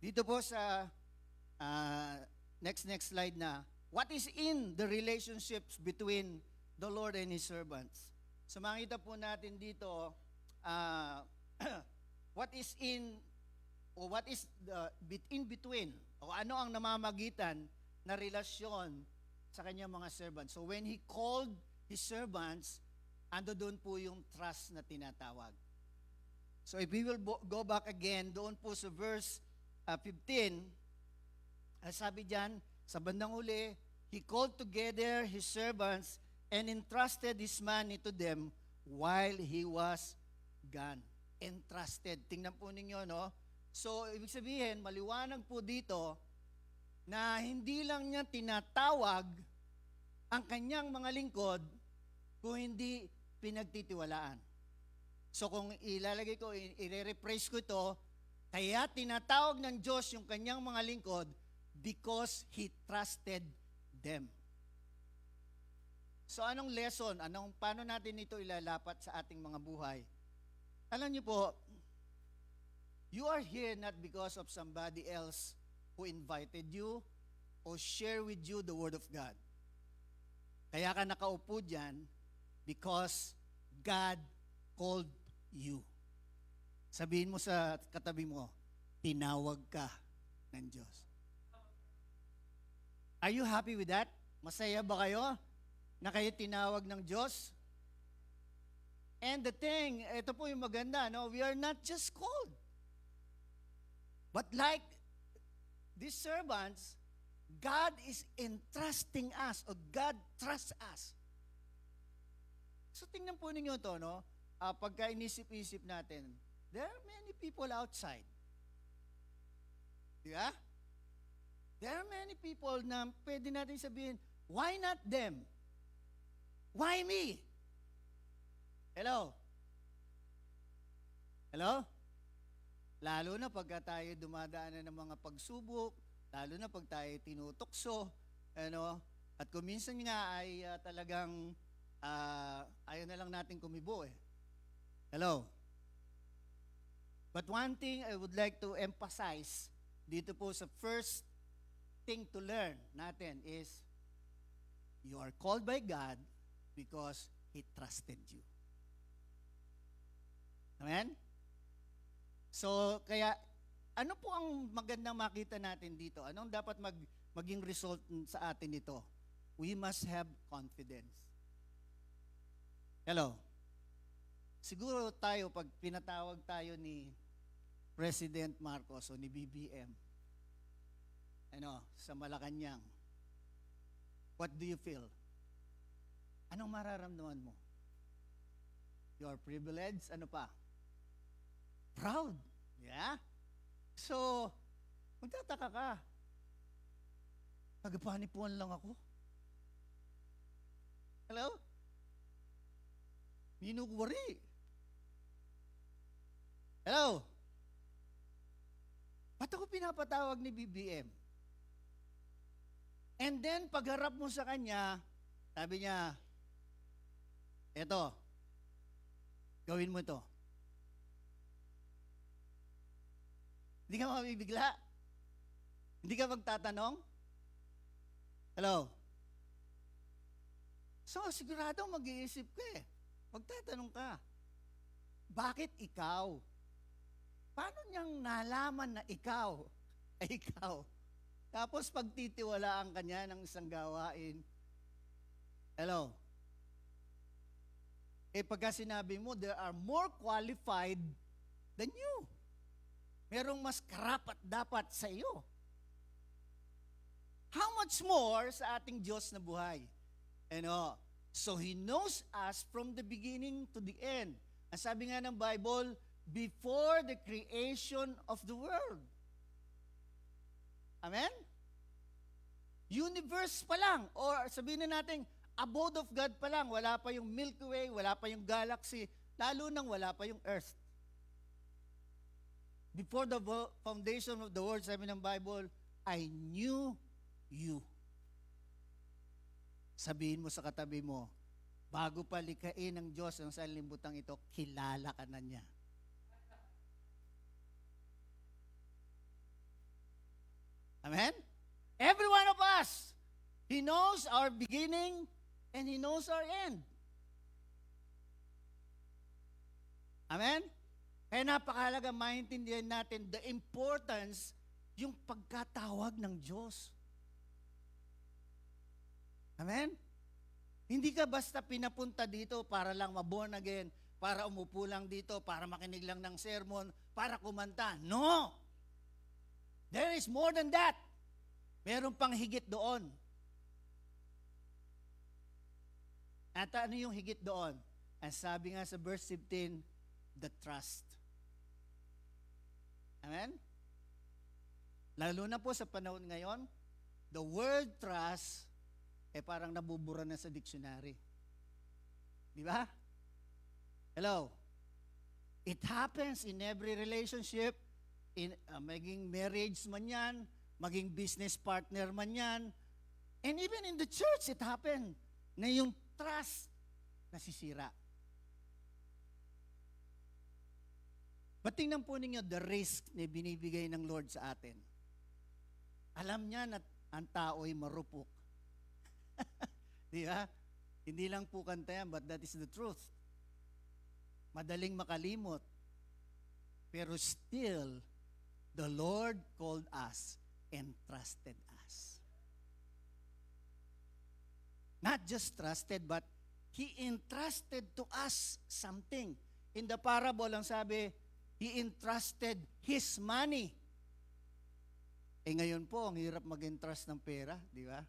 Dito po sa next slide na, what is in the relationships between the Lord and His servants? So makita po natin dito, what is in between, o ano ang namamagitan na relasyon sa kanyang mga servants. So when He called His servants, ando doon po yung trust na tinatawag. So if we will go back again, doon po sa verse 15, sabi diyan, sa bandang huli, He called together His servants and entrusted His money to them while he was gone. Entrusted. Tingnan po ninyo, no? So, ibig sabihin, maliwanag po dito na hindi lang niya tinatawag ang kanyang mga lingkod kung hindi pinagtitiwalaan. So, kung ilalagay ko, i-rephrase ko ito, kaya tinatawag ng Diyos yung kanyang mga lingkod because He trusted them. So, anong lesson? Paano natin ito ilalapat sa ating mga buhay? Alam niyo po, you are here not because of somebody else who invited you or share with you the Word of God. Kaya ka nakaupo dyan because God called you. Sabihin mo sa katabi mo, tinawag ka ng Diyos. Are you happy with that? Masaya ba kayo na kayo tinawag ng Diyos? And the thing, ito po yung maganda, no? We are not just called. But like these servants, God is entrusting us, or God trusts us. So tingnan po ninyo to, no? Pagka inisip-isip natin, there are many people outside. Di ba? There are many people na pwede natin sabihin, why not them? Why me? Hello? Hello? Lalo na pagka tayo dumadaanan ng mga pagsubok, lalo na pag tayo tinutokso, at kung minsan nga ay talagang ayaw na lang natin kumibo eh. Hello? But one thing I would like to emphasize dito po sa first thing to learn natin is you are called by God because He trusted you. Amen? So, kaya, ano po ang magandang makita natin dito? Anong dapat maging result sa atin nito? We must have confidence. Hello? Siguro tayo, pag pinatawag tayo ni President Marcos o ni BBM, sa Malacanang, what do you feel? Anong mararamdaman mo? You are privileged? Ano pa? Proud. Yeah? So, magtataka ka. Tagapanipuan lang ako. Hello? Minugwari. Hello? Ba't ako pinapatawag ni BBM? And then, pagharap mo sa kanya, sabi niya, eto, gawin mo ito. Hindi ka mabibigla? Hindi ka magtatanong? Hello? So, sigurado mag-iisip ka eh. Magtatanong ka. Bakit ikaw? Paano niyang nalaman na ikaw ay ikaw? Tapos pagtitiwalaan ka niya ng isang gawain. Hello? Pagka sinabi mo, there are more qualified than you. Merong mas karapat dapat sa iyo. How much more sa ating Diyos na buhay? So He knows us from the beginning to the end. Ang sabi nga ng Bible, before the creation of the world. Amen? Universe pa lang, or sabihin na natin, abode of God pa lang, wala pa yung Milky Way, wala pa yung galaxy, lalo nang wala pa yung earth. Before the foundation of the world, sabi ng Bible, I knew you. Sabihin mo sa katabi mo, bago pa likhain ng Diyos ang sanlimbutang ito, kilala ka na niya. Amen? Every one of us, He knows our beginning and He knows our end. Amen? Kaya napakahalaga maintindihan natin the importance yung pagkatawag ng Diyos. Amen? Hindi ka basta pinapunta dito para lang maborn again, para umupo lang dito, para makinig lang ng sermon, para kumanta. No! There is more than that. Meron pang higit doon. At ano yung higit doon? And sabi nga sa verse 15, the trust. Amen? Lalo na po sa panahon ngayon, the word trust, parang nabubura na sa dictionary. Di ba? Hello? It happens in every relationship, in maging marriage man yan, maging business partner man yan, and even in the church, it happened na yung trust nasisira. But tingnan po ninyo the risk na binibigay ng Lord sa atin. Alam niya na ang tao ay marupok. Di ba? Hindi lang po kanta yan, but that is the truth. Madaling makalimot. Pero still, the Lord called us and trusted us. Not just trusted, but He entrusted to us something. In the parable, ang sabi, He entrusted His money. Ngayon po, ang hirap mag-entrust ng pera, di ba?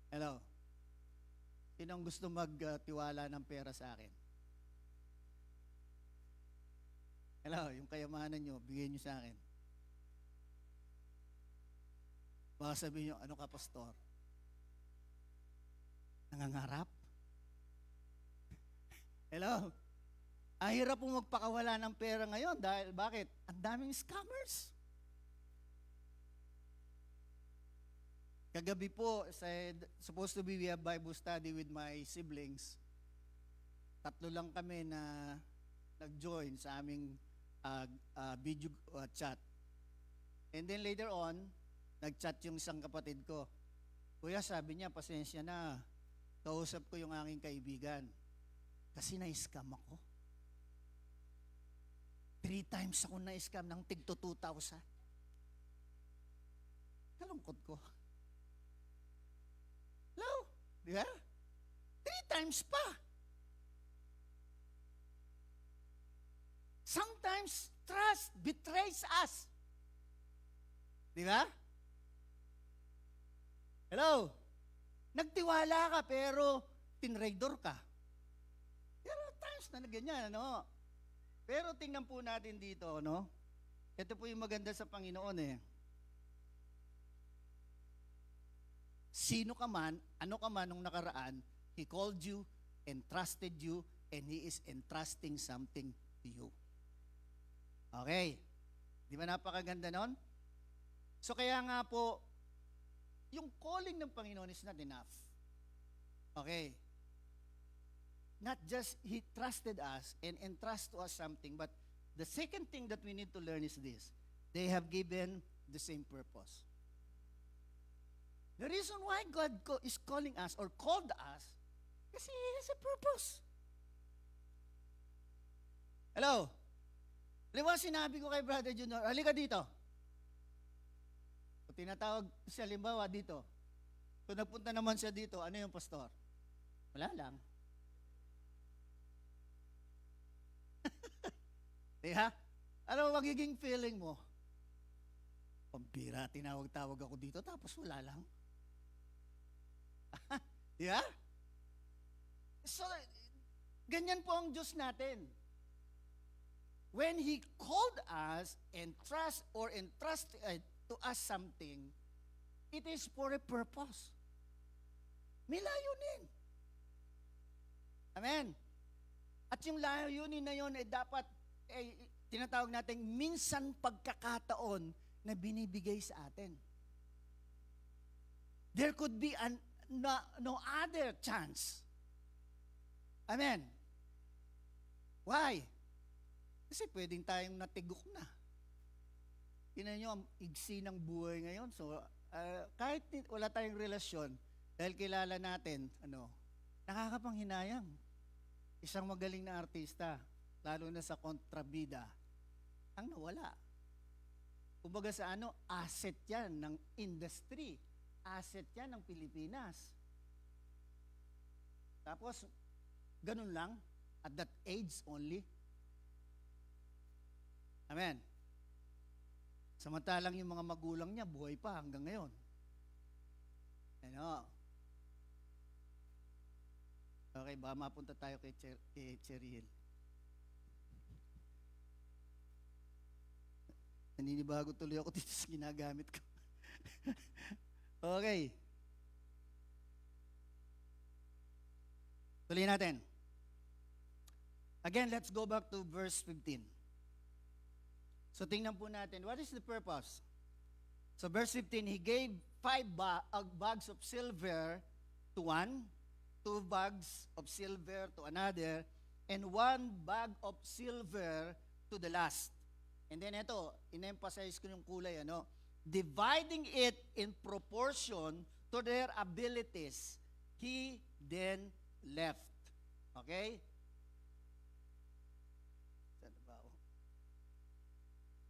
Hello? Sino ang gusto magtiwala ng pera sa akin? Hello, yung kayamanan nyo, bigyan nyo sa akin. Baka sabihin nyo, ano ka, pastor? Nangangarap? Hello? Ang hirap po magpakawala ng pera ngayon dahil bakit? Ang daming scammers. Kagabi po, supposed to be we have Bible study with my siblings. 3 lang kami na nag-join sa aming video chat. And then later on, nag-chat yung isang kapatid ko. Kuya, sabi niya, pasensya na. Kausap ko yung aking kaibigan. Kasi na-scam ako. 3 times ako na-scam ng tig to 2,000. Nalungkot ko. Hello? Di ba? 3 times pa. Sometimes trust betrays us. Di ba? Hello? Nagtiwala ka pero tinraidor ka. There are times na ganyan, ano? Pero tingnan po natin dito, no? Ito po yung maganda sa Panginoon eh. Sino ka man, ano ka man nung nakaraan, He called you, entrusted you, and He is entrusting something to you. Okay. Di ba napakaganda nun? So kaya nga po, yung calling ng Panginoon is not enough. Okay. Not just He trusted us and entrust to us something, but the second thing that we need to learn is this. They have given the same purpose. The reason why God is calling us or called us, kasi He has a purpose. Hello? Diba sinabi ko kay Brother Junior, halika dito. So, tinatawag siya, limbawa dito. Kung napunta naman siya dito, ano yung pastor? Wala lang. Diba? Ano magiging feeling mo? Pambira, tinawag-tawag ako dito, tapos wala lang. Diba? So, ganyan po ang Diyos natin. When He called us and entrusted to us something, it is for a purpose. May layunin. Amen. At yung layunin na yun ay dapat tinatawag natin minsan pagkakataon na binibigay sa atin. There could be no other chance. Amen. Why? Kasi pwedeng tayong natigok na. Tingnan nyo, ang igsi ng buhay ngayon. So, kahit wala tayong relasyon, dahil kilala natin, nakakapanghinayang. Isang magaling na artista, lalo na sa kontrabida, ang nawala. Kumbaga sa asset yan ng industry. Asset yan ng Pilipinas. Tapos, ganun lang, at that age only. Amen. Samantalang yung mga magulang niya, buhay pa hanggang ngayon. Okay, baka mapunta tayo kay Cheryl. Naninibago tuloy ako dito sa ginagamit ko. Okay. Tuloy natin. Again, let's go back to verse 15. So tingnan po natin, what is the purpose? So verse 15, he gave 5 bags of silver to one, 2 bags of silver to another, and 1 bag of silver to the last. And then ito, in-emphasize ko yung kulay, dividing it in proportion to their abilities, he then left. Okay? Saan ba ako?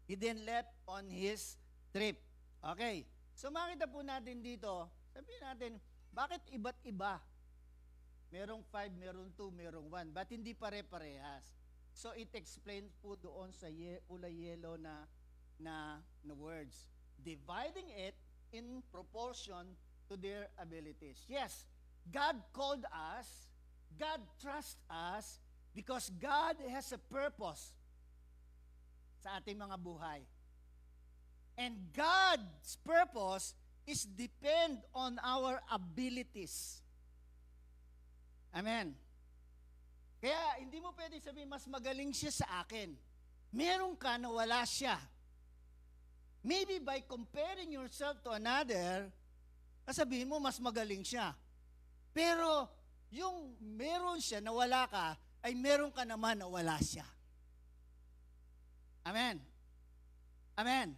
He then left on his trip. Okay. So makita po natin dito, sabihin natin, bakit iba't iba? Merong 5, merong 2, merong 1. Ba't hindi pare-parehas? So it explains po doon sa kulay yellow na words. Dividing it in proportion to their abilities. Yes, God called us, God trusts us, because God has a purpose sa ating mga buhay. And God's purpose is depend on our abilities. Amen. Kaya hindi mo pwede sabihin, mas magaling siya sa akin. Meron ka na wala siya. Maybe by comparing yourself to another, sabihin mo, mas magaling siya. Pero, yung meron siya na wala ka, ay meron ka naman na wala siya. Amen. Amen.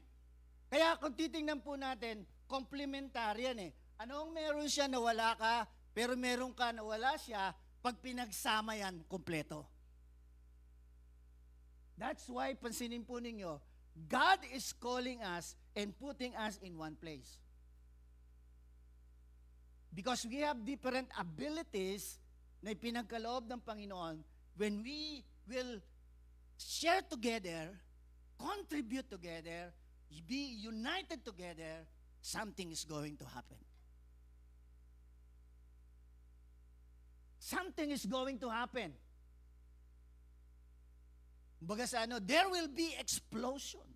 Kaya kung titingnan po natin, complementarian Anong meron siya na wala ka, pero meron ka na wala siya, pag pinagsama yan, kompleto. That's why, pansinin po ninyo, God is calling us and putting us in one place. Because we have different abilities na ipinagkaloob ng Panginoon, when we will share together, contribute together, be united together, something is going to happen. Something is going to happen. Kumbaga sa there will be explosion.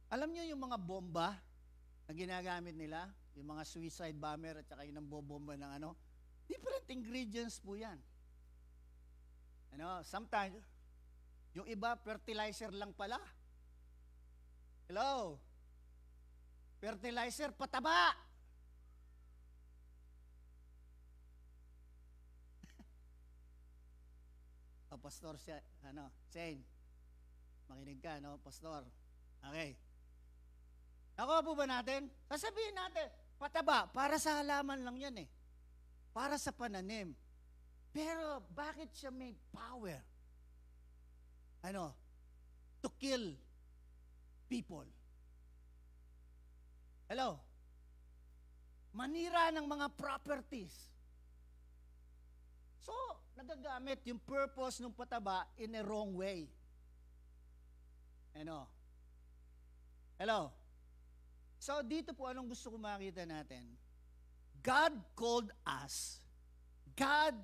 Alam niyo yung mga bomba na ginagamit nila, yung mga suicide bomber at saka yung nambobomba ng different ingredients po yan. Sometimes, yung iba, fertilizer lang pala. Hello? Fertilizer, pataba! Pastor siya, Shane, makinig ka, Pastor. Okay. Nakuha po ba natin? Sasabihin natin, pataba, para sa halaman lang yan Para sa pananim. Pero, bakit siya may power? To kill people. Hello? Manira ng mga properties. So, nagagamit yung purpose ng pataba in a wrong way. Hello? So, dito po, anong gusto ko makita natin? God called us, God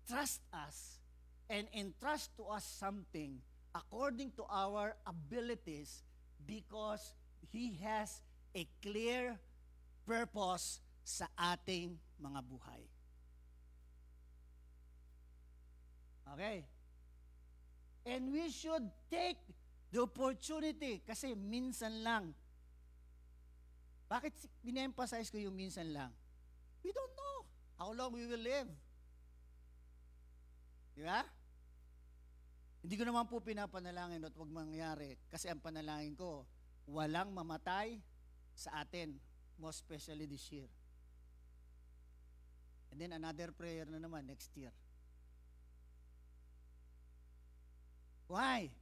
trust us, and entrust to us something according to our abilities because He has a clear purpose sa ating mga buhay. Okay? And we should take the opportunity kasi minsan lang. Bakit in-emphasize ko yung minsan lang? We don't know how long we will live. Di ba? Hindi ko naman po pinapanalangin at huwag mangyari kasi ang panalangin ko, walang mamatay sa atin, most especially this year. And then another prayer na naman next year. Why?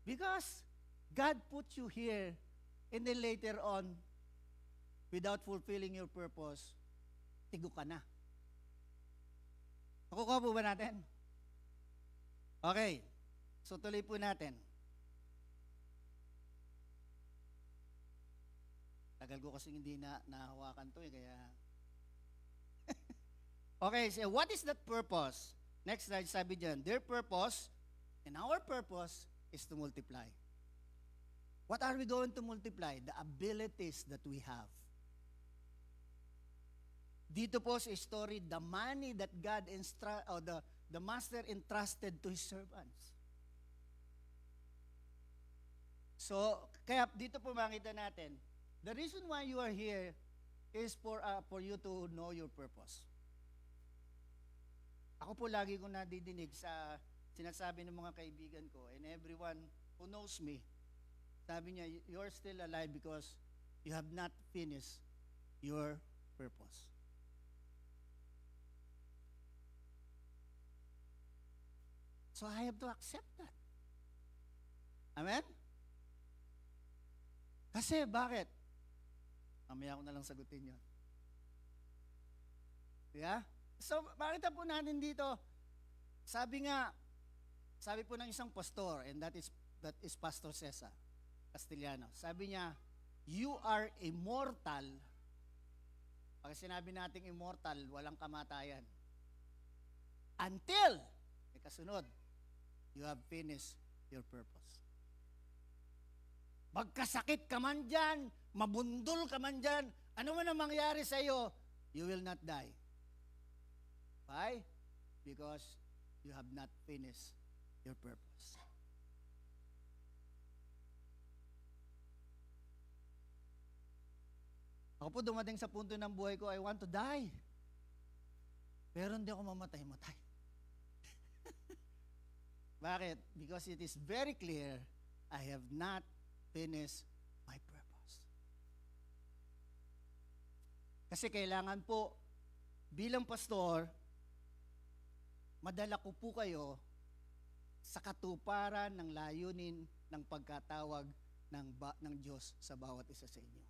Because God put you here and then later on, without fulfilling your purpose, tigo ka na. Nakukuha po ba natin? Okay. So tuloy po natin. Tagal ko kasi hindi nahawakan to kaya Okay, so what is that purpose? Next slide, sabi dyan, their purpose and our purpose is to multiply. What are we going to multiply? The abilities that we have. Dito po sa story, the money that God the master entrusted to his servants. So, kaya dito po makita natin, the reason why you are here is for you to know your purpose. Ako po lagi kong nadidinig sa sinasabi ng mga kaibigan ko and everyone who knows me, sabi niya, you're still alive because you have not finished your purpose. So I have to accept that. Amen? Kasi bakit? Mamaya ko na lang sagutin yun. Yeah? So, makita po natin dito, sabi po ng isang pastor, and that is Pastor Cesar Castellano. Sabi niya, you are immortal. Pag sinabi nating immortal, walang kamatayan. Until, may kasunod, you have finished your purpose. Magkasakit ka man dyan, mabundol ka man dyan, ano man ang mangyari sa iyo, you will not die. Why? Because you have not finished your purpose. Ako po dumating sa punto ng buhay ko, I want to die. Pero hindi ako mamatay-matay. Bakit? Because it is very clear, I have not finished my purpose. Kasi kailangan po, bilang pastor, madala ko po kayo sa katuparan ng layunin ng pagkatawag ng Diyos sa bawat isa sa inyo.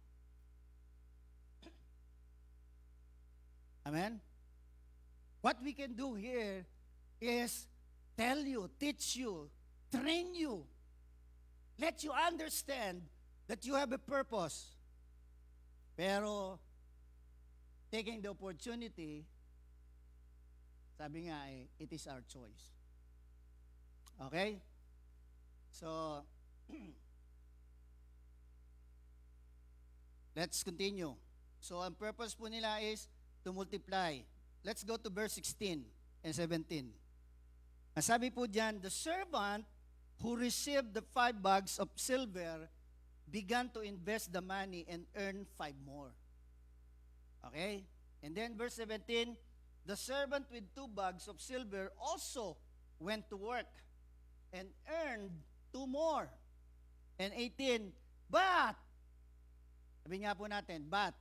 Amen? What we can do here is tell you, teach you, train you, let you understand that you have a purpose. Pero, taking the opportunity, sabi nga it is our choice. Okay? So, let's continue. So, ang purpose po nila is to multiply. Let's go to verse 16 and 17. Ang sabi po diyan, the servant who received the 5 bags of silver began to invest the money and earn 5 more. Okay? And then verse 17, the servant with 2 bags of silver also went to work and earned 2 more. And 18, but, sabi nga po natin, but,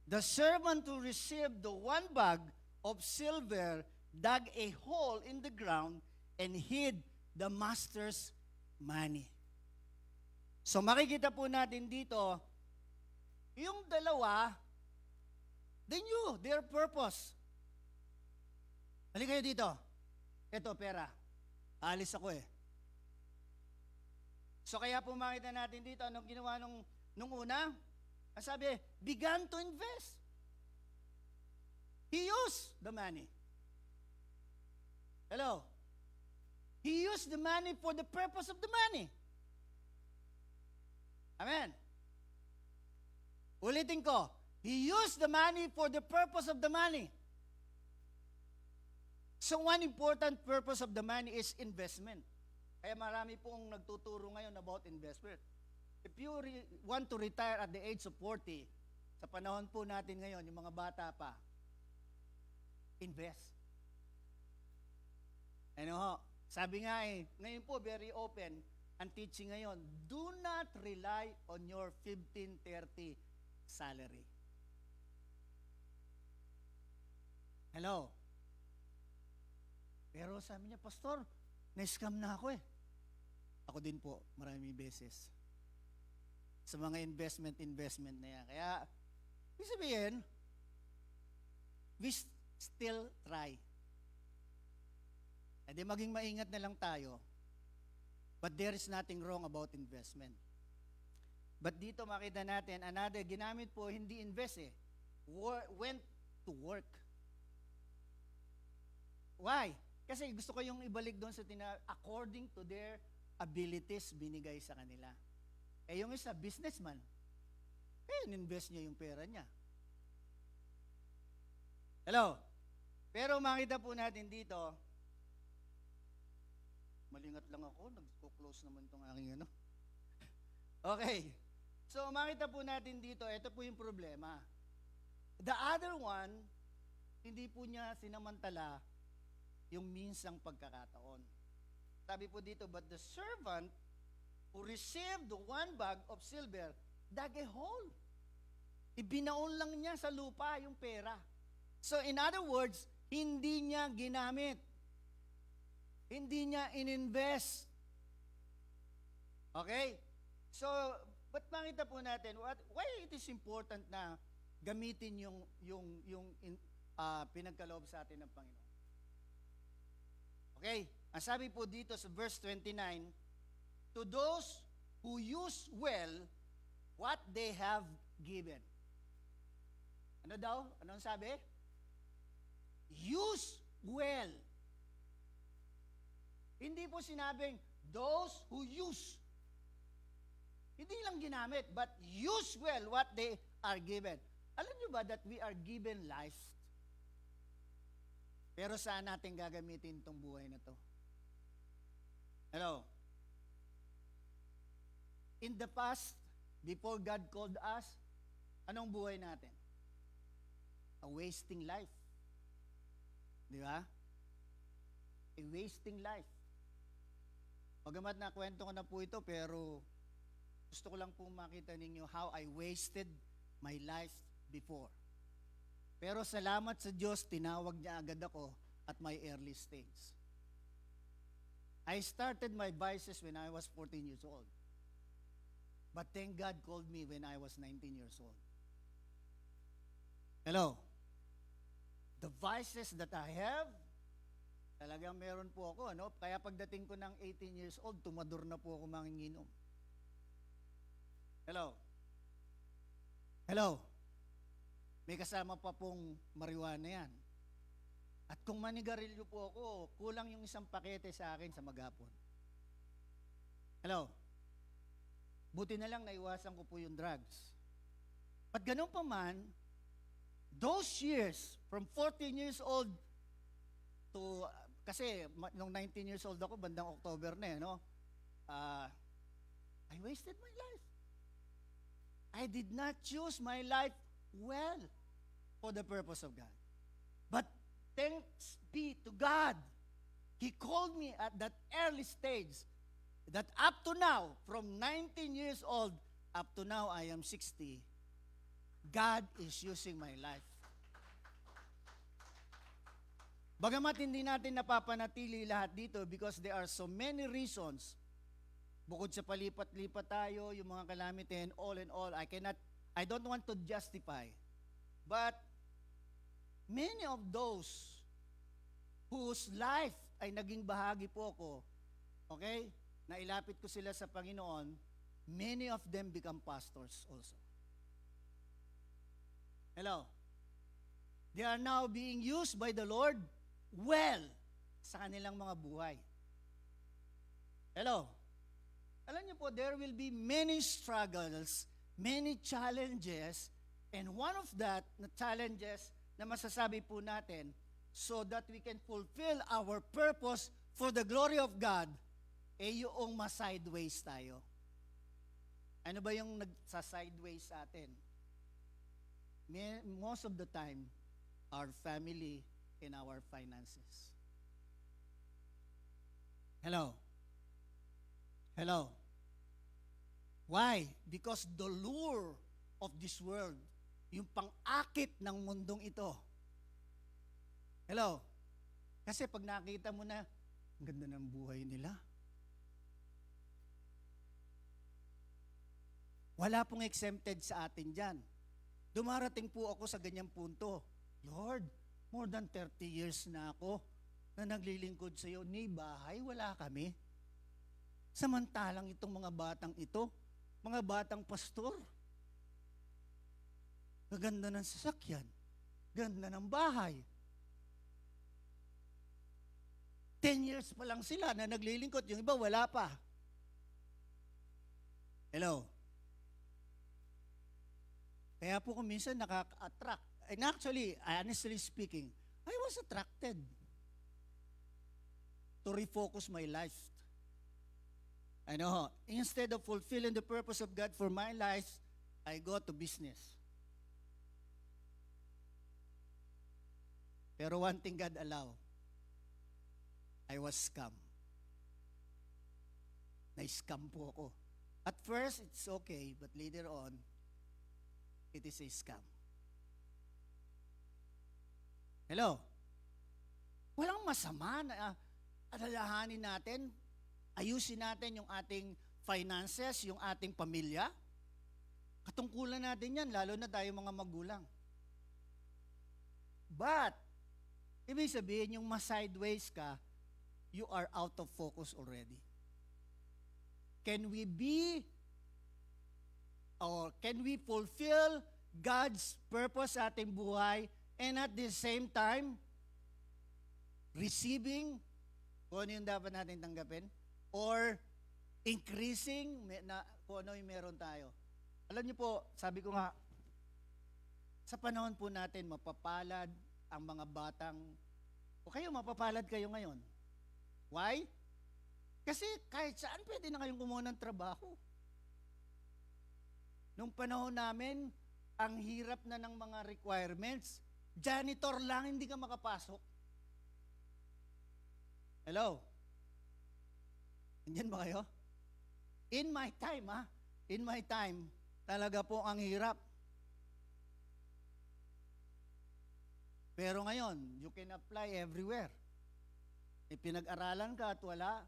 the servant who received the 1 bag of silver dug a hole in the ground and hid the master's money. So makikita po natin dito, yung dalawa, they knew their purpose. Halika kayo dito. Ito, pera. Alis ako eh. So kaya po makita natin dito, anong ginawa nung una? Ang sabi, began to invest. He used the money. Hello? He used the money for the purpose of the money. Amen. Ulitin ko, he used the money for the purpose of the money. So one important purpose of the money is investment. Kaya marami pong nagtuturo ngayon about investment. If you want to retire at the age of 40, sa panahon po natin ngayon, yung mga bata pa, invest. Ano ho? Sabi nga ngayon po very open ang teaching ngayon, do not rely on your 15-30 salary. Hello? Pero sabi niya, Pastor, na-scam na ako eh. Ako din po, maraming beses. Sa mga investment na yan. Kaya, ibig sabihin, we still try. E di maging maingat na lang tayo. But there is nothing wrong about investment. But dito makita natin, another, ginamit po, hindi invest eh. Went to work. Why? Kasi gusto ko yung ibalik doon sa according to their abilities binigay sa kanila. Eh yung isa, businessman. Eh, invest niya yung pera niya. Hello? Pero makita po natin dito, malingat lang ako, nag-close naman itong aking ano. Okay. So makita po natin dito, ito po yung problema. The other one, hindi po niya sinamantala yung minsang pagkakataon. Sabi po dito, but the servant who received the 1 bag of silver dug a hole. Ibinaon lang niya sa lupa yung pera. So in other words, hindi niya ginamit. Hindi niya ininvest. Okay? So, ba't makita po natin, why it is important na gamitin yung pinagkaloob sa atin ng Panginoon? Okay? Ang sabi po dito sa verse 29, to those who use well what they have given. Ano daw? Anong sabi? Use well. Hindi po sinabing those who use. Hindi lang ginamit, but use well what they are given. Alam niyo ba that we are given life? Pero saan natin gagamitin itong buhay na to? Hello? In the past, before God called us, anong buhay natin? A wasting life. Di ba? A wasting life. Bagamat na kwento ko na po ito, pero gusto ko lang po makita ninyo how I wasted my life before. Pero salamat sa Diyos, tinawag niya agad ako at my early stage. I started my vices when I was 14 years old. But thank God called me when I was 19 years old. Hello? The vices that I have, talagang meron po ako, ano? Kaya pagdating ko ng 18 years old, tumador na po ako manginginom. Hello? Hello? May kasama pa pong marijuana yan. At kung manigarilyo po ako, kulang yung isang pakete sa akin sa maghapon. Hello? Buti na lang naiwasan ko po yung drugs. But ganun pa man, those years, from 14 years old to, kasi nung 19 years old ako, bandang October na no? I wasted my life. I did not choose my life well for the purpose of God. But thanks be to God, He called me at that early stage that up to now, from 19 years old up to now I am 60, God is using my life. Bagamat hindi natin napapanatili lahat dito because there are so many reasons. Bukod sa palipat-lipat tayo, yung mga calamity and all in all, I don't want to justify. But many of those whose life ay naging bahagi po ko, okay, nailapit ko sila sa Panginoon, many of them become pastors also. Hello? They are now being used by the Lord well sa kanilang mga buhay. Hello? Alam niyo po, there will be many struggles, many challenges, and one of that, na challenges na masasabi po natin, so that we can fulfill our purpose for the glory of God, yung ma-sideways tayo. Ano ba yung nagsa-sideways sa atin? Most of the time, our family and our finances. Hello? Hello? Why? Because the lure of this world, yung pang-akit ng mundong ito. Hello? Kasi pag nakita mo na, ang ganda ng buhay nila. Wala pong exempted sa atin dyan. Dumarating po ako sa ganyang punto. Lord, more than 30 years na ako na naglilingkod sa iyo. Ni bahay, wala kami. Samantalang itong mga batang ito, mga batang pastor, gaganda ng sasakyan, ganda ng bahay. 10 years pa lang sila na naglilingkod, yung iba wala pa. Hello? Kaya po kung minsan nakaka-attract. And actually, honestly speaking, I was attracted to refocus my life. Ano, instead of fulfilling the purpose of God for my life, I go to business. Pero one thing God allow, I was scam. Na-scam po ako. At first, it's okay, but later on, it is a scam. Hello? Walang masama na alalahanin natin, ayusin natin yung ating finances, yung ating pamilya. Katungkulan natin yan, lalo na tayo mga magulang. But, ibig sabihin, yung ma-sideways ka, you are out of focus already. Can we fulfill God's purpose sa ating buhay and at the same time, receiving kung ano yung dapat natin tanggapin or increasing kung ano yung meron tayo. Alam niyo po, sabi ko nga, sa panahon po natin, mapapalad ang mga batang, o kayo, mapapalad kayo ngayon. Why? Kasi kahit saan pwede na kayong kumuha ng trabaho. Nung panahon namin, ang hirap na ng mga requirements. Janitor lang, hindi ka makapasok. Hello? Nandiyan ba kayo? In my time, talaga po ang hirap. Pero ngayon, you can apply everywhere. Pinag-aralan ka at wala,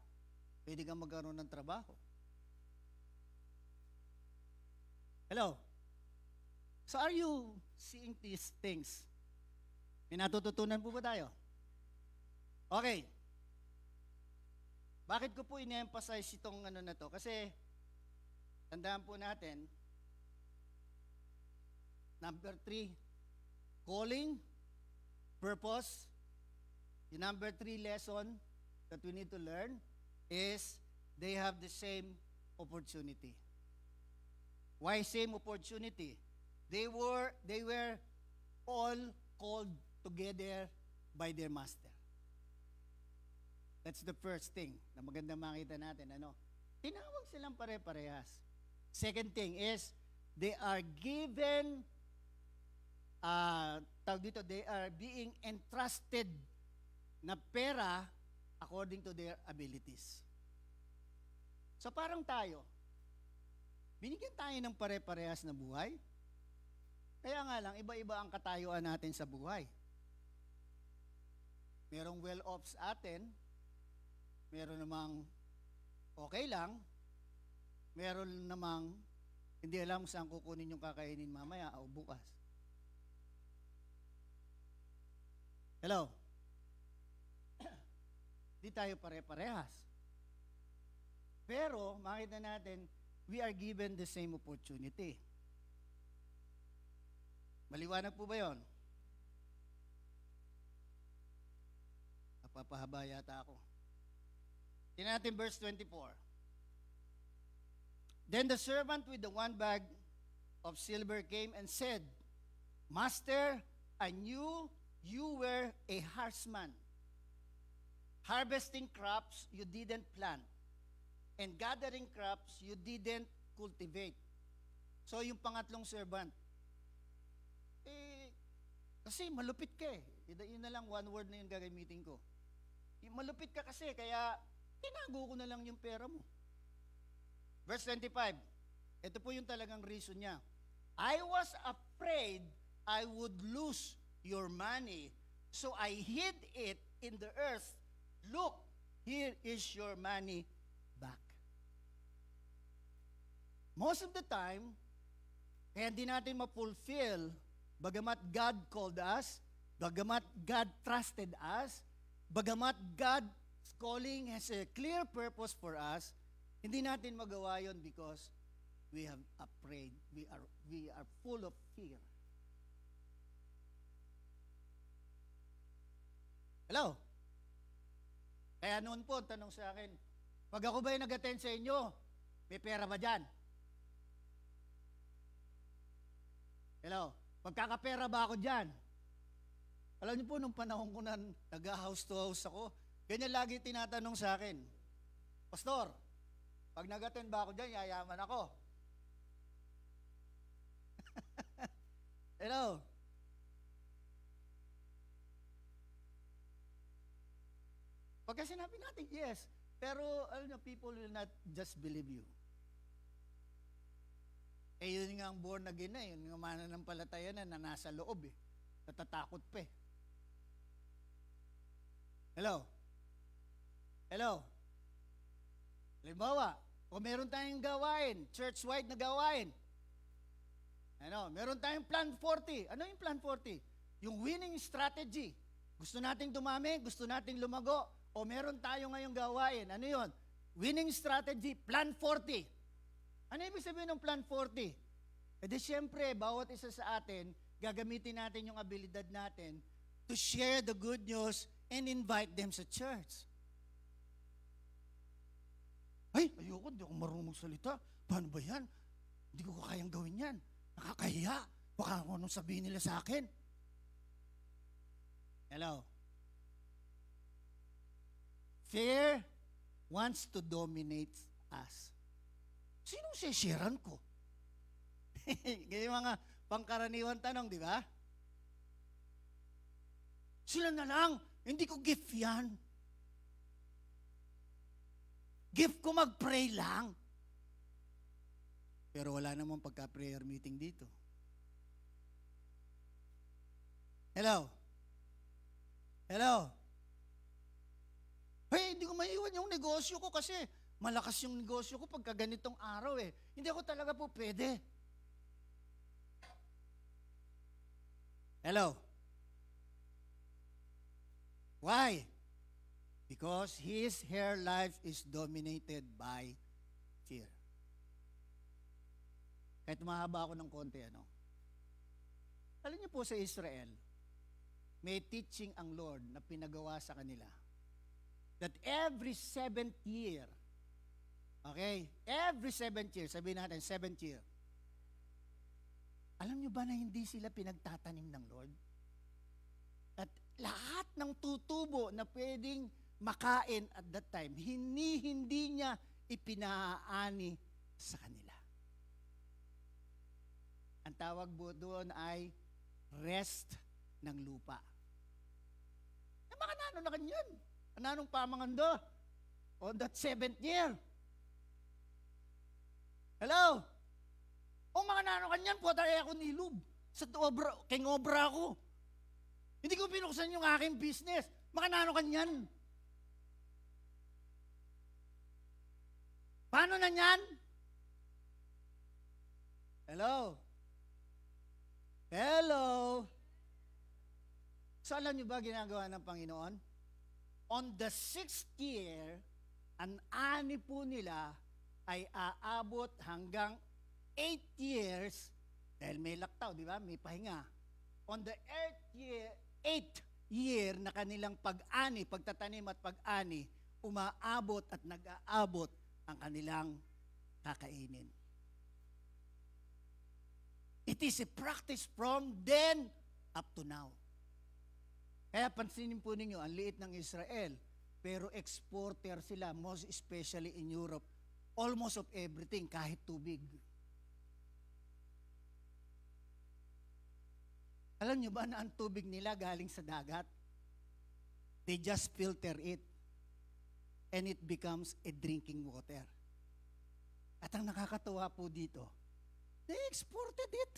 pwede kang magkaroon ng trabaho. Hello? So are you seeing these things? May natututunan po ba tayo? Okay. Bakit ko po in-emphasize itong na to? Kasi, tandaan po natin, number 3, calling, purpose. The number 3 lesson that we need to learn is they have the same opportunity. Why same opportunity? They were all called together by their master. That's the first thing na maganda makita natin. Tinawag silang pare-parehas. Second thing is, they are given, they are being entrusted na pera according to their abilities. So parang tayo, binigyan tayo ng pare-parehas na buhay. Kaya nga lang, iba-iba ang katayuan natin sa buhay. Merong well-off sa atin, meron namang okay lang, meron namang hindi alam saan kukunin yung kakainin mamaya o bukas. Hello? Di tayo pare-parehas. Pero, makita natin, we are given the same opportunity. Maliwanag po ba yun? Napapahaba yata ako. Tingnan natin verse 24. Then the servant with the one bag of silver came and said, Master, I knew you were a herdsman, harvesting crops you didn't plant, and gathering crops you didn't cultivate. So yung pangatlong servant, kasi malupit ka eh. Yun na lang, one word na yung gagamitin ko. Malupit ka kasi, kaya tinago ko na lang yung pera mo. Verse 25, ito po yung talagang reason niya. I was afraid I would lose your money, so I hid it in the earth. Look, here is your money back. Most of the time, kaya hindi natin ma-fulfill, bagamat God called us, bagamat God trusted us, bagamat God's calling has a clear purpose for us, hindi natin magawa yon because we have afraid, we are full of fear. Hello? Kaya noon po, tanong sa akin, pag ako ba yung nag-attend sa inyo, may pera ba dyan? Hello? Pagkakapera ba ako dyan? Alam niyo po, nung panahon ko na nag-house to house ako, ganyan lagi tinatanong sa akin, Pastor, pag nag-attend ba ako dyan, yayaman ako. Hello? Pagka sinabi natin, yes. Pero, alam niyo, people will not just believe you. Eh, yun nga ang born again na, yun nga mananampalataya na nasa loob eh. Natatakot pa eh. Hello? Hello? Halimbawa, kung meron tayong gawain, church-wide na gawain, meron tayong Plan 40. Ano yung Plan 40? Yung winning strategy. Gusto nating dumami, gusto nating lumago, o meron tayo ngayong gawain. Ano yun? Winning strategy, Plan 40. Ano ibig sabihin ng Plan 40? E di syempre, bawat isa sa atin, gagamitin natin yung abilidad natin to share the good news and invite them sa church. Ay, ayoko, hindi ako marunong salita. Paano ba yan? Hindi ko kayang gawin yan. Nakakahiya. Baka anong sabihin nila sa akin. Hello? Fear wants to dominate us. Sinong sesharean ko? Ganyan mga pangkaraniwan tanong, di ba? Sila na lang, hindi ko gift yan. Gift ko mag-pray lang. Pero wala namang pagka-prayer meeting dito. Hello? Hello? Hey, hindi ko maiwan yung negosyo ko kasi malakas yung negosyo ko pagka ganitong araw eh. Hindi ako talaga po pwede. Hello? Why? Because her life is dominated by fear. Kahit mahaba ako ng konti, Alam niyo po sa Israel, may teaching ang Lord na pinagawa sa kanila that every 7th year, okay, every 7th year, sabihin natin 7th year, alam niyo ba na hindi sila pinagtatanim ng Lord? At lahat ng tutubo na pwedeng makain at that time, hindi niya ipinaani sa kanila. Ang tawag po doon ay rest ng lupa. Eh, mga nano na kanyan. Anong pamangando? On that 7th year. Hello? O mga nano kanyan, puwatay ako nilob. Sa obra, kay obra ako. Hindi ko pinuksan yung aking business. Mga nano kanyan. Paano na yan? Hello? Hello? So alam niyo ba ginagawa ng Panginoon? On the 6th year, ang ani po nila ay aabot hanggang 8 years, dahil may laktaw, di ba? May pahinga. On the 8th year na kanilang pag-ani, pagtatanim at pag-ani, umaabot at nag-aabot ang kanilang kakainin. It is a practice from then up to now. Kaya pansinin po ninyo, ang liit ng Israel, pero exporter sila, most especially in Europe, almost of everything, kahit tubig. Alam nyo ba na ang tubig nila galing sa dagat? They just filter it and it becomes a drinking water. At ang nakakatuwa po dito, they exported it.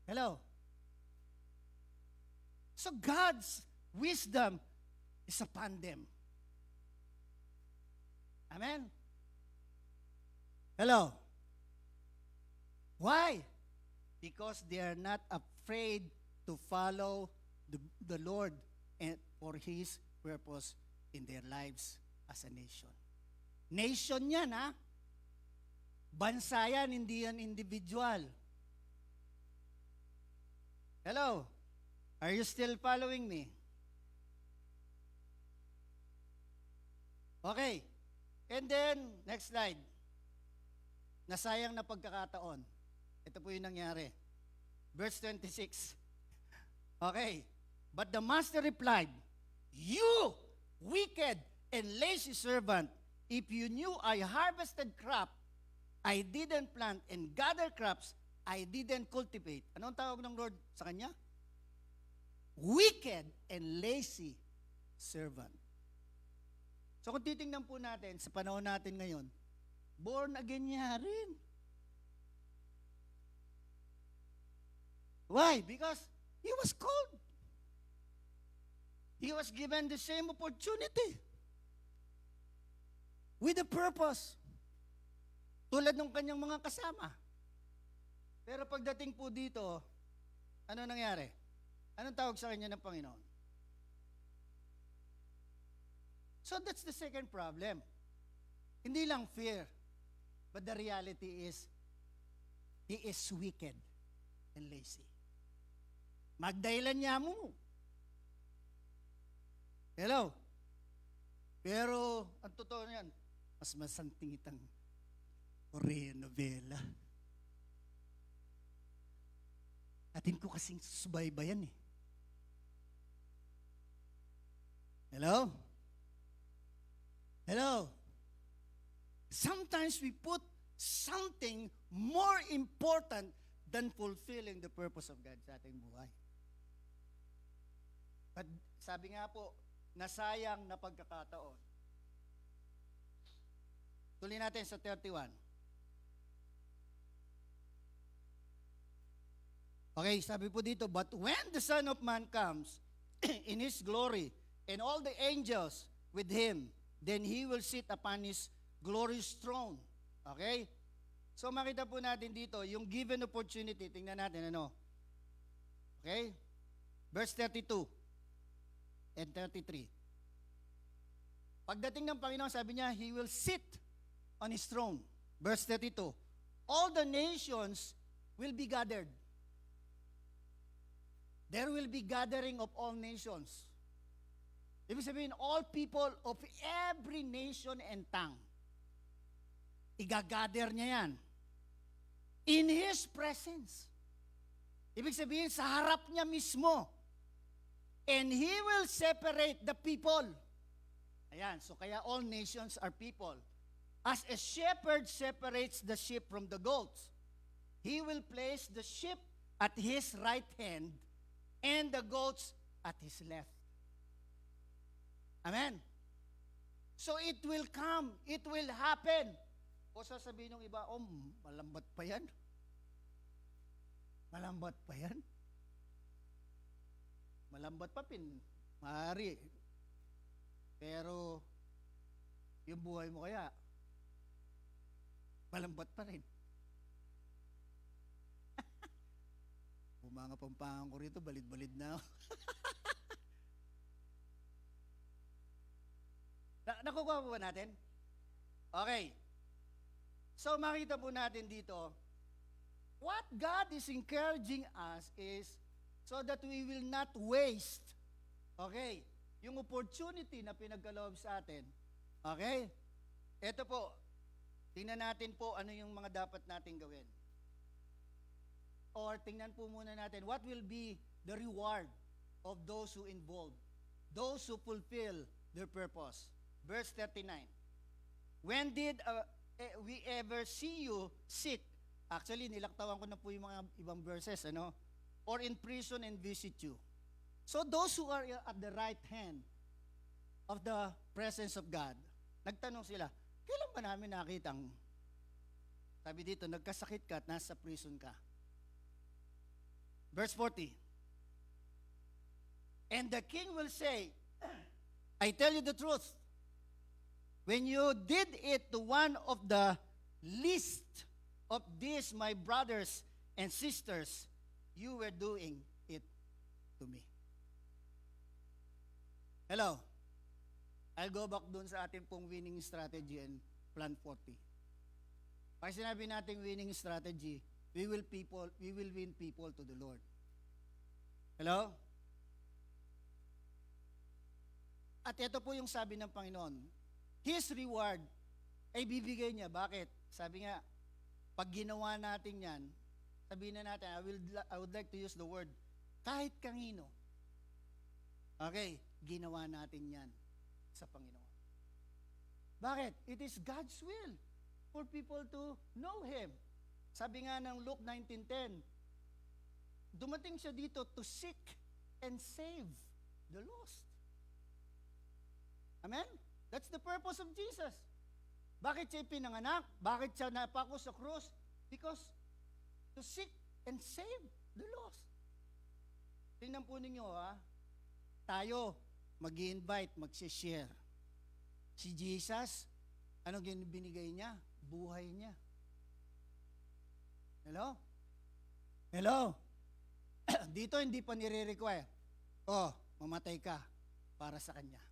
Hello? So God's wisdom is upon them. Amen? Hello? Why? Because they are not afraid to follow the Lord and for His purpose in their lives as a nation. Nation yan, ha? Bansa yan, hindi yan individual. Hello? Are you still following me? Okay. And then, next slide. Nasayang na pagkakataon. Ito po yung nangyari. Verse 26. Okay. But the master replied, "You wicked and lazy servant, if you knew I harvested crop, I didn't plant, and gather crops, I didn't cultivate." Anong tawag ng Lord sa kanya? Wicked and lazy servant. So kung titingnan po natin sa panahon natin ngayon, born again niya rin. Why? Because he was called. He was given the same opportunity. With a purpose. Tulad ng kanyang mga kasama. Pero pagdating po dito, ano nangyari? Anong tawag sa kanya ng Panginoon? So that's the second problem. Hindi lang fear, but the reality is, he is wicked and lazy. Magdahilan niya mo. Hello? Pero, ang totoo niyan, mas masanting itang Korean novela. Atin ko kasing subaybayan eh. Hello? Hello? Sometimes we put something more important than fulfilling the purpose of God sa ating buhay. But sabi nga po, nasayang na pagkakataon. Tuloy natin sa 31. Okay, sabi po dito, but when the Son of Man comes in His glory and all the angels with Him, then He will sit upon His glorious throne. Okay? So makita po natin dito, yung given opportunity, tingnan natin ano. Okay? Verse 32 and 33. Pagdating ng Panginoon, sabi niya, He will sit on His throne. Verse 32. All the nations will be gathered. There will be gathering of all nations. Ibig sabihin, all people of every nation and tongue. Igagather niya yan. In His presence. Ibig sabihin, sa harap niya mismo. And He will separate the people. Ayan, so kaya all nations are people. As a shepherd separates the sheep from the goats, He will place the sheep at His right hand and the goats at His left. Amen. So it will come, it will happen. O sasabihin ng iba, oh, malambat pa yan? Malambat pa yan? Malambat pa maaari. Pero, yung buhay mo kaya, malambat pa rin. Mga pampangan ko rito, balid-balid na ako. Nakukuha po ba natin? Okay. So makita po natin dito, what God is encouraging us is so that we will not waste, okay, yung opportunity na pinagkaloob sa atin. Okay? Ito po, tingnan natin po ano yung mga dapat nating gawin. Or tingnan po muna natin, what will be the reward of those who involve, those who fulfill their purpose. Verse 39. When did we ever see you sick? Actually, nilaktawan ko na po yung mga ibang verses, ano? Or in prison and visit you. So those who are at the right hand of the presence of God, nagtanong sila, kailan ba namin nakitang, sabi dito, nagkasakit ka at nasa prison ka? Verse 40. And the king will say, I tell you the truth, when you did it to one of the least of these my brothers and sisters, you were doing it to me. Hello. I'll go back dun sa ating pong winning strategy and plan 40. Pag sinabi natin winning strategy, we will win people to the Lord. Hello? At ito po yung sabi ng Panginoon, His reward ay bibigay niya. Bakit? Sabi nga, pag ginawa natin yan, sabihin na natin, I would like to use the word, kahit kanino. Okay, ginawa natin yan sa Panginoon. Bakit? It is God's will for people to know Him. Sabi nga ng Luke 19:10, dumating siya dito to seek and save the lost. Amen? That's the purpose of Jesus. Bakit siya pinanganak? Bakit siya napako sa krus? Because to seek and save the lost. Tingnan po ninyo tayo mag-i-invite, mag-share. Si Jesus, anong binigay niya? Buhay niya. Hello? Hello? Dito hindi pa nire-require. Mamatay ka para sa Kanya.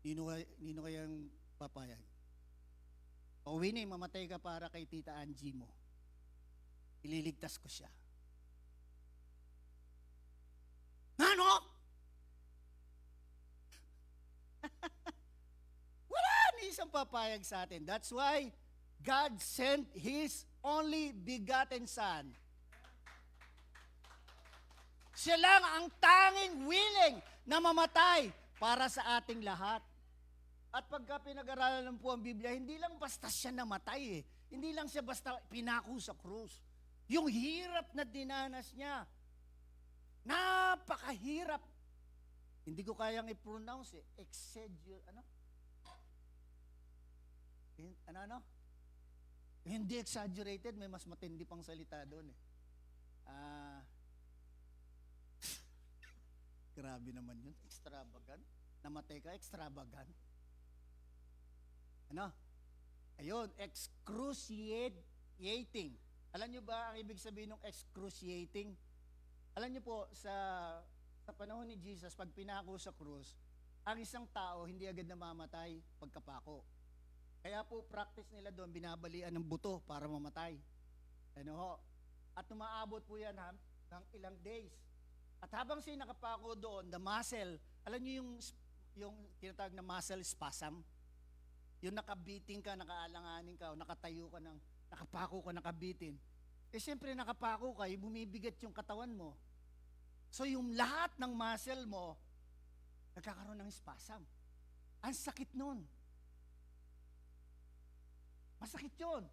Nino kayang papayag? Winnie, mamatay ka para kay Tita Angie mo. Ililigtas ko siya. Ano? Wala ni isang papayag sa atin. That's why God sent His only begotten Son. Siya lang ang tanging willing na mamatay para sa ating lahat. At pagka pinag-aralan po ang Biblia, hindi lang basta siya namatay Hindi lang siya basta pinako sa krus. Yung hirap na dinanas niya. Napakahirap. Hindi ko kayang i-pronounce Hindi exaggerated, may mas matindi pang salita doon Grabe naman yun. Extravagant. Namatay ka, extravagant. Ayun, excruciating. Alam nyo ba ang ibig sabihin ng excruciating? Alam nyo po, sa panahon ni Jesus, pag pinako sa krus, ang isang tao hindi agad namamatay pagkapako. Kaya po, practice nila doon, binabalian ng buto para mamatay. At umaabot po yan ng ilang days. At habang siya nakapako doon, the muscle, alam nyo yung tinatawag na muscle spasm? Yung nakabiting ka, nakaalanganin ka, o nakatayo ka nakapako ka, nakabitin. Siyempre nakapako ka, bumibigat yung katawan mo. So yung lahat ng muscle mo, nagkakaroon ng spasm. Ang sakit nun. Masakit yun.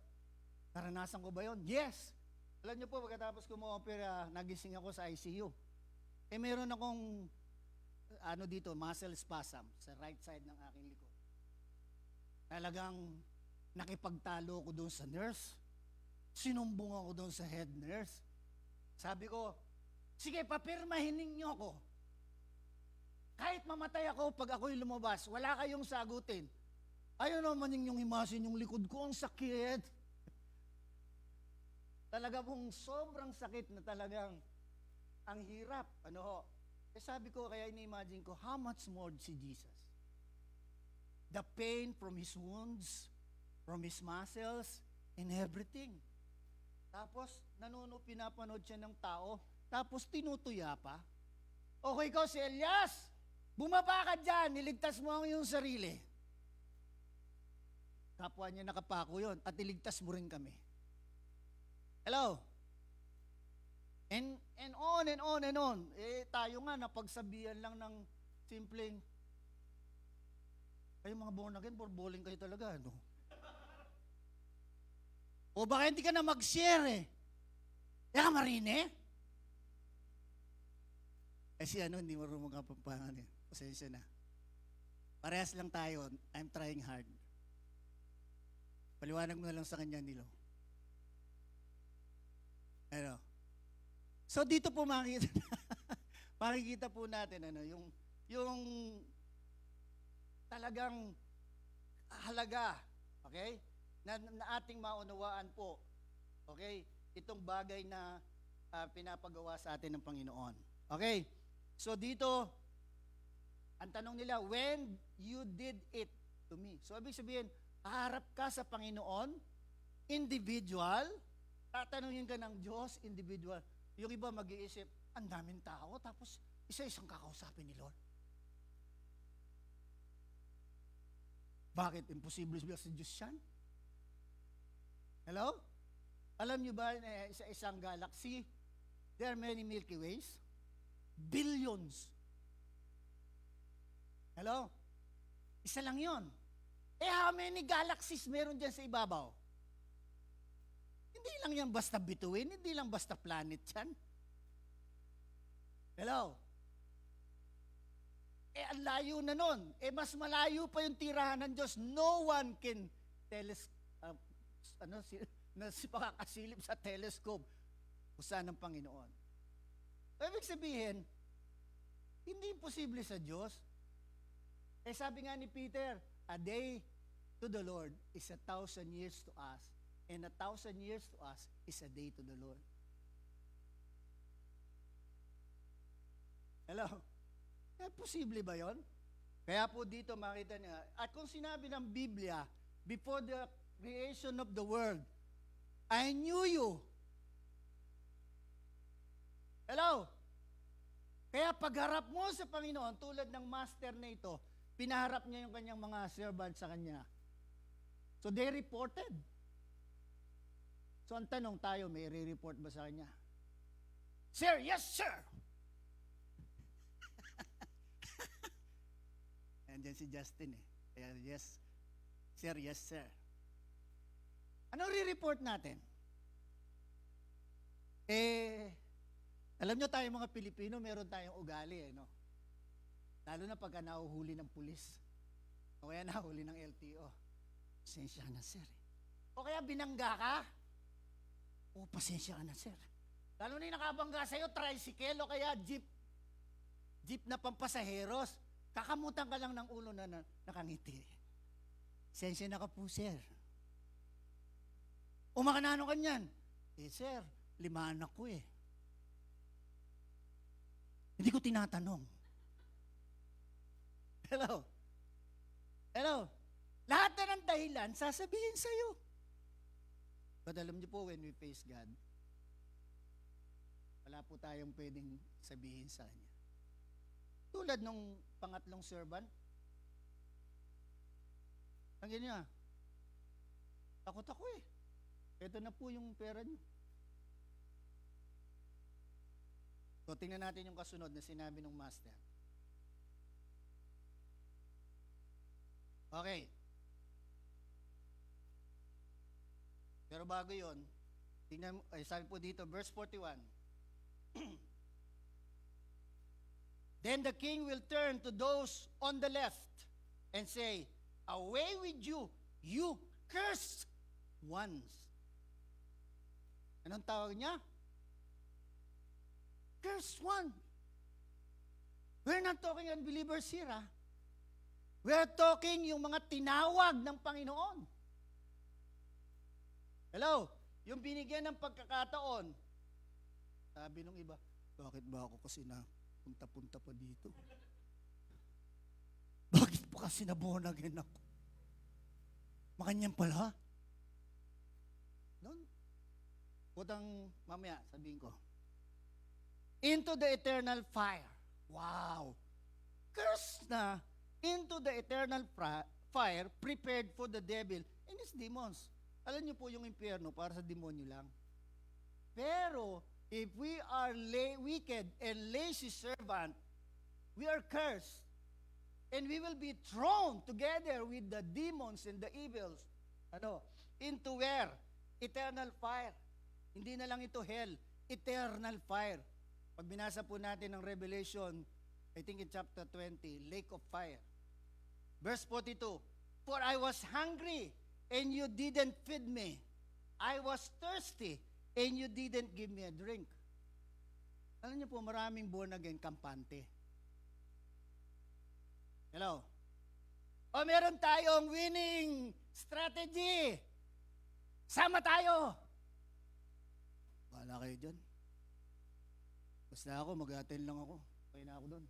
Naranasan ko ba yun? Yes. Alam niyo po, pagkatapos ko mo-opera, nagising ako sa ICU. Meron akong, dito, muscle spasm sa right side ng aking likod. Talagang nakipagtalo ko doon sa nurse. Sinumbong ako doon sa head nurse. Sabi ko, sige, papirmahin ninyo ako. Kahit mamatay ako pag ako'y lumabas, wala kayong sagutin. Ayaw naman ninyong himasin yung likod ko, ang sakit. Talaga pong sobrang sakit na talagang ang hirap. Sabi ko, kaya ini-imagine ko, how much more si Jesus? The pain from His wounds, from His muscles, and everything. Tapos, pinapanood siya ng tao, tapos tinutuya pa. Okay, ikaw si Elias, bumaba ka dyan, niligtas mo ang iyong sarili. Kapwa niya nakapako yun, at iligtas mo rin kami. Hello? And on and on and on. Tayo nga, napagsabihan lang ng simpleng, kayo mga born again, borboling kayo talaga, O baka hindi ka na mag-share Kaya marine? Hindi marunong kapampangan Pasensya na. Parehas lang tayo. I'm trying hard. Paliwanag mo na lang sa kanya, Nilo. So dito po makikita po natin yung talagang halaga, okay? Na ating maunawaan po, okay? Itong bagay na pinapagawa sa atin ng Panginoon. Okay? So dito, ang tanong nila, when you did it to me. So ibig sabihin, haharap ka sa Panginoon, individual, tatanungin ka ng Diyos, individual. Yung iba mag-iisip, ang daming tao, tapos isa-isang kakausapin ni Lord. Bakit? Imposible ba sa Diyos yan? Hello? Alam nyo ba na sa isang galaxy, there are many Milky Ways? Billions. Hello? Isa lang yon. How many galaxies meron dyan sa ibabaw? Hindi lang yan basta bituin, hindi lang basta planet yan. Hello? Ang layo na nun. Mas malayo pa yung tirahan ng Diyos. No one can pakakasilip sa telescope kung saan ang Panginoon. Ibig sabihin, hindi imposible sa Diyos. Sabi nga ni Peter, a day to the Lord is 1,000 years to us, and 1,000 years to us is a day to the Lord. Hello? Posible ba yon? Kaya po dito makita niya, at kung sinabi ng Biblia, before the creation of the world, I knew you. Hello? Kaya pagharap mo sa Panginoon, tulad ng master na ito, pinaharap niya yung kanyang mga servant sa kanya. So they reported. So ang tanong tayo, may re-report ba sa kanya? Sir, yes sir! Andiyan si Justin eh. Kaya yes, sir, yes sir. Anong re-report natin? Alam nyo tayo mga Pilipino, meron tayong ugali eh, no? Lalo na pagka nahuhuli ng pulis. O kaya nahuhuli ng LTO. Pasensya ka na, sir. O kaya binangga ka. O, pasensya ka na, sir. Lalo na yung nakabangga sa'yo, tricycle o kaya jeep. Jeep na pampasaheros. Kakamutan ka lang ng ulo na nakangiti. Pasensya na ka po, sir. O makanano ka niyan? Sir, 5 anak ko eh. Hindi ko tinatanong. Hello? Hello? Lahat na ng dahilan, sasabihin sa'yo. But alam niyo po, when we face God, wala po tayong pwedeng sabihin sa Kanya. Tulad nung pangatlong servant, ang ganyan niya, takot ako eh. Ito na po yung pera niyo. So, tingnan natin yung kasunod na sinabi ng master. Okay. Pero bago yon, tingnan mo, sabi po dito, verse 41. Then the king will turn to those on the left and say, away with you, you cursed ones. Anong tawag niya? Cursed one. We're not talking unbelievers here, ha? We're talking yung mga tinawag ng Panginoon. Hello? Yung binigyan ng pagkakataon. Sabi nung iba, bakit ba ako kasi na punta-punta pa dito? Bakit pa kasi na born again ako? Makanyan pala? Noon? Putang mamaya, sabihin ko. Into the eternal fire. Wow! Cursed na into the eternal fire prepared for the devil and his demons. Alam niyo po yung impyerno para sa demonyo lang. Pero, if we are wicked and lazy servant, we are cursed. And we will be thrown together with the demons and the evils. Into where? Eternal fire. Hindi na lang ito hell. Eternal fire. Pag binasa po natin ng Revelation, I think in chapter 20, lake of fire. Verse 42, for I was hungry, and you didn't feed me. I was thirsty, and you didn't give me a drink. Alam niyo po, maraming born again kampante. Hello? O meron tayong winning strategy. Sama tayo. Wala kayo dyan. Basta ako, mag-attend lang ako. Kaya na ako doon.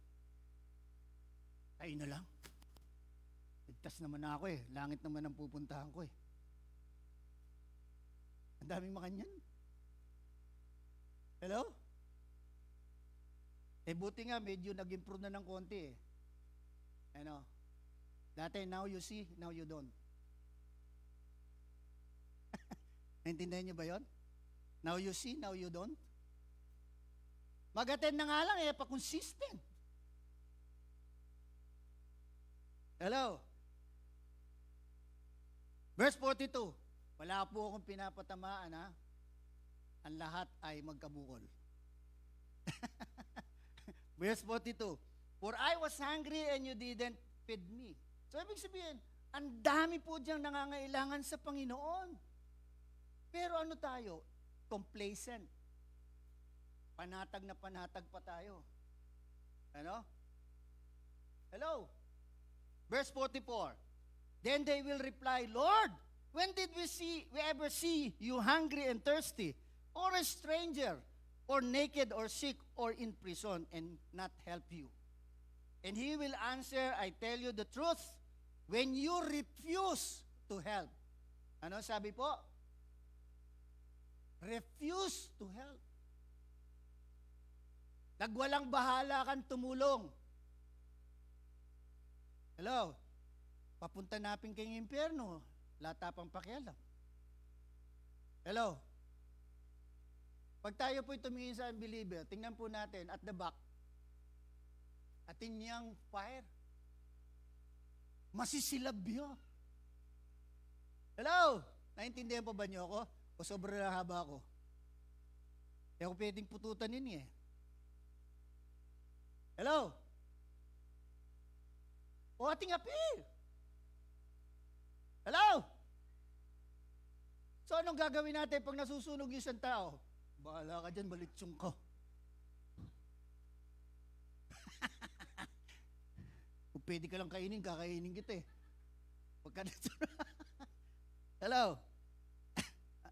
Tayo na lang. Ligtas naman na ako eh. Langit naman ang pupuntahan ko eh. Ang daming makanyan. Hello? Buti nga, medyo nag-improve na ng konti eh. Dati, now you see, now you don't. Naintindihan niyo ba yon? Now you see, now you don't. Mag-attend na nga lang, pa-consistent. Hello? Verse 42. Wala po akong pinapatamaan, ha? Ang lahat ay magkabukol. Verse 42. For I was hungry and you didn't feed me. So, ibig sabihin, ang dami po diyang nangangailangan sa Panginoon. Pero ano tayo? Complacent. Panatag na panatag pa tayo. Ano? Hello? Verse 44. Then they will reply, Lord, when did we ever see you hungry and thirsty, or a stranger, or naked, or sick, or in prison, and not help you? And he will answer, I tell you the truth, when you refuse to help. Ano sabi po? Refuse to help. Nagwalang bahala kang tumulong. Hello? Papunta natin kayong impyerno. Lata pang pakialam. Hello? Pag tayo po'y tumingin sa unbeliever, tingnan po natin at the back. Atin niyang fire. Masisilab yun. Hello? Naintindihan pa ba niyo ako? O sobrang haba ako? Hindi ako pwedeng pututan yun eh. Hello? O ating appeal. Hello? So anong gagawin natin pag nasusunog yung isang tao? Bahala ka dyan, balitsong ko. Kung pwede ka lang kainin, kakainin kita eh. Pagka Hello?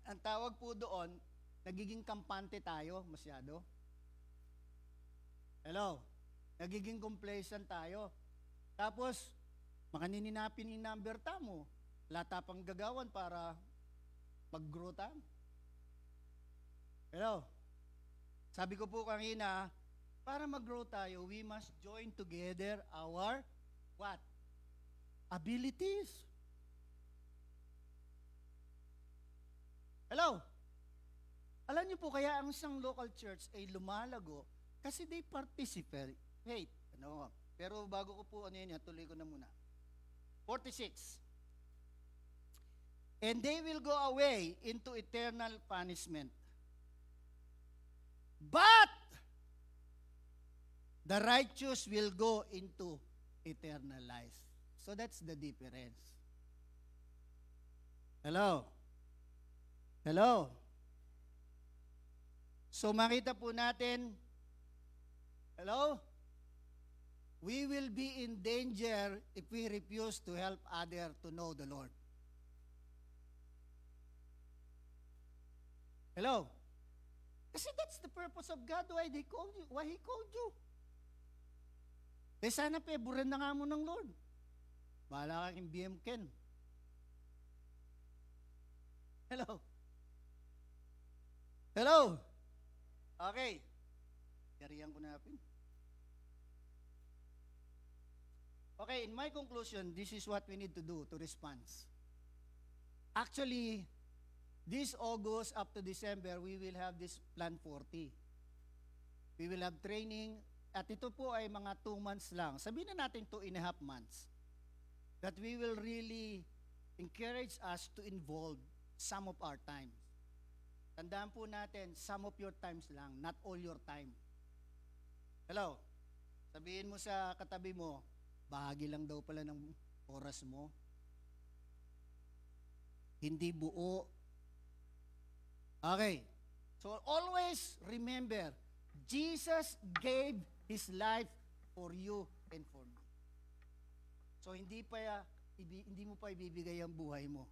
Ang tawag po doon, nagiging kampante tayo masyado. Hello? Nagiging complacent tayo. Tapos, makaninapin yung number mo. Lata pang gagawan para mag-grow tayo. Hello? Sabi ko po kanina, para mag-grow tayo, we must join together our what? Abilities. Hello? Alam niyo po kaya ang isang local church ay lumalago kasi they participate. Wait, ano? Pero bago ko po ano yun, tuloy ko na muna. 46. And they will go away into eternal punishment. But the righteous will go into eternal life. So that's the difference. Hello? Hello? So makita po natin, hello? We will be in danger if we refuse to help others to know the Lord. Hello? Kasi that's the purpose of God, why He called you. Eh sana peboran na nga mo ng Lord. Bahala ka kang BM Ken. Hello? Hello? Okay. Kariyan ko na natin. Okay, in my conclusion, this is what we need to do to respond. Actually, this August up to December, we will have this Plan 40. We will have training, at ito po ay mga 2 months lang. Sabihin na natin 2.5 months. That we will really encourage us to involve some of our time. Tandaan po natin, some of your times lang, not all your time. Hello? Sabihin mo sa katabi mo, bahagi lang daw pala ng oras mo. Hindi buo. Okay. So always remember, Jesus gave His life for you and for me. So hindi mo pa ibibigay ang buhay mo.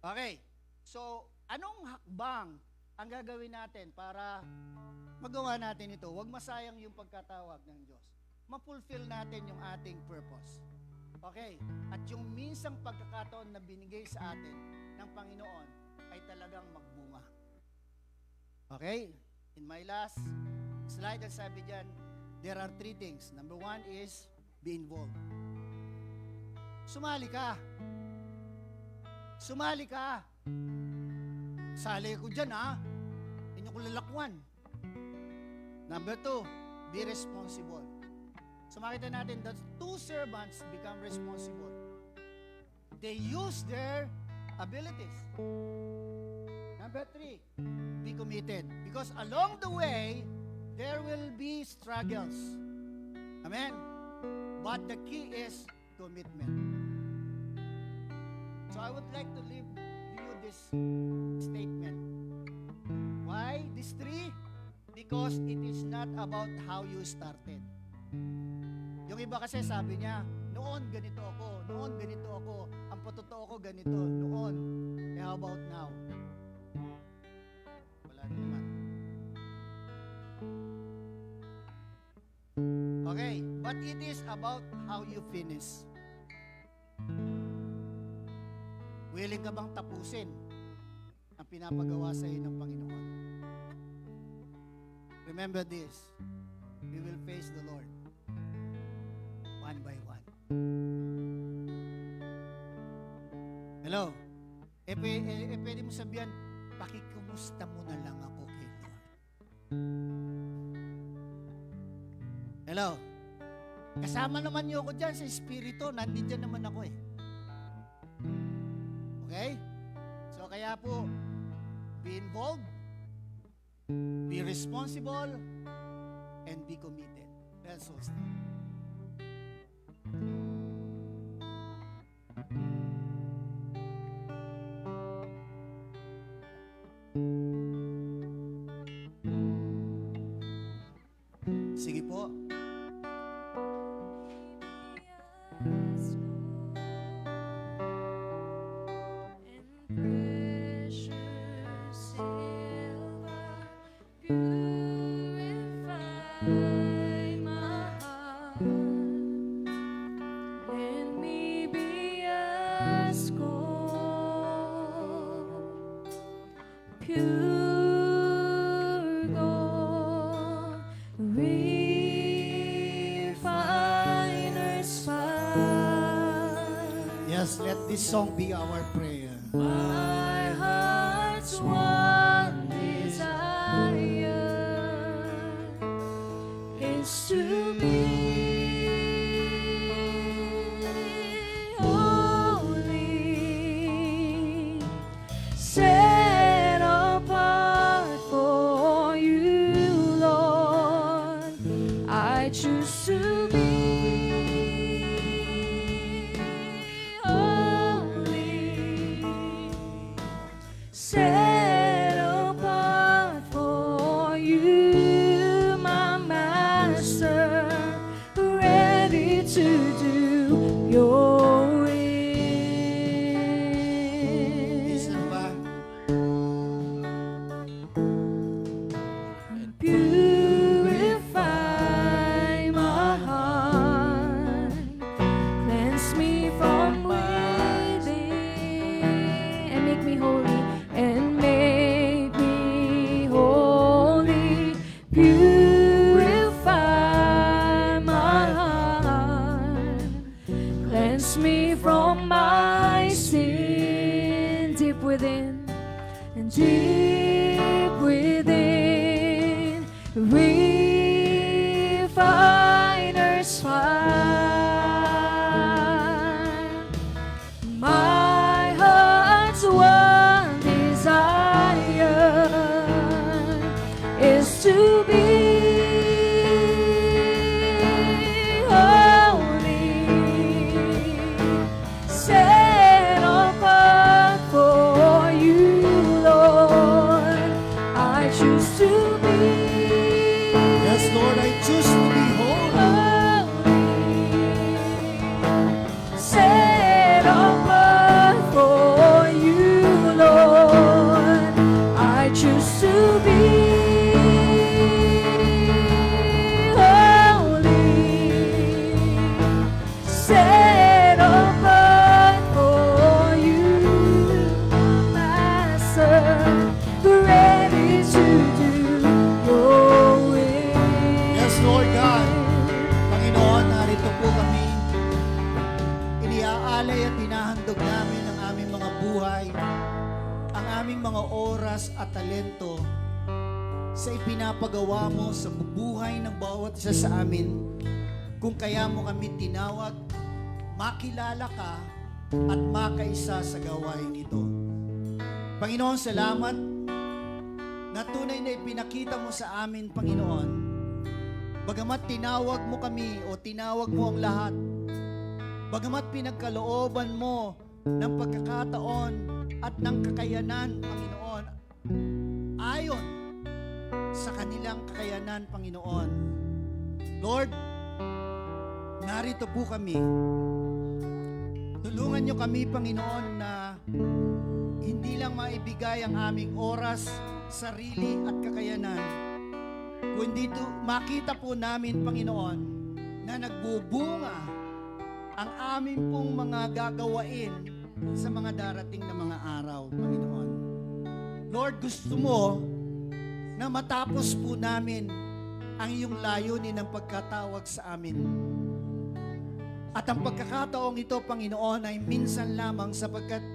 Okay. So, anong hakbang ang gagawin natin para magawa natin ito? Huwag masayang yung pagkatawag ng Diyos. Ma-fulfill natin yung ating purpose. Okay? At yung minsang pagkakataon na binigay sa atin ng Panginoon ay talagang magbunga. Okay? In my last slide, ang sabi dyan, there are 3 things. Number 1 is be involved. sumali ka. Sumali ka. Sali ko dyan, ha? Hindi ko lalakwan. Number 2, be responsible. So makita natin that 2 servants become responsible. They use their abilities. Number 3, be committed. Because along the way, there will be struggles. Amen? But the key is commitment. So I would like to leave you this statement. Why these 3? Because it is not about how you started. Yung iba kasi sabi niya, noon ganito ako, ang patotoo ko ganito, noon. Eh, how about now? Wala na naman. Okay, but it is about how you finish. Willing ka bang tapusin ang pinapagawa sa iyo ng Panginoon? Remember this, we will face the Lord one by one. Hello? Pwede mo sabihan, pakikumusta mo na lang ako kay Lord. Hello? Kasama naman niyo ako dyan sa Espiritu, nandito naman ako eh. Okay? So kaya po, be involved, be responsible, and be committed. Let's all stand. Sige po. Pure gold, refiner's fire. Yes, let this song be our prayer. My heart's one desire is to be holy, set apart for you, Lord. I choose to be holy, set apart for you, my Master, ready to do your will. Listen ba? Purify my heart, cleanse me from within, and make me holy, and make me holy. Purify my heart, cleanse me from my sin, deep within, and deep within. Refiner's fire. My heart's one desire is to be holy, set apart for you, Lord. mga oras at talento sa ipinapagawa mo sa buhay ng bawat isa sa amin. Kung kaya mo kami tinawag, makilala ka at makaisa sa gawain ito. Panginoon, salamat na tunay na ipinakita mo sa amin, Panginoon. Bagamat tinawag mo kami o tinawag mo ang lahat, bagamat pinagkalooban mo ng pagkakataon at ng kakayanan, Panginoon, ayon sa kanilang kakayanan, Panginoon. Lord, narito po kami. Tulungan niyo kami, Panginoon, na hindi lang maibigay ang aming oras, sarili at kakayanan, kundi makita po namin, Panginoon, na nagbubunga ang aming pong mga gagawain sa mga darating na mga araw, Panginoon. Lord, gusto mo na matapos po namin ang iyong layunin ng pagkatawag sa amin. At ang pagkakataong ito, Panginoon, ay minsan lamang sapagkat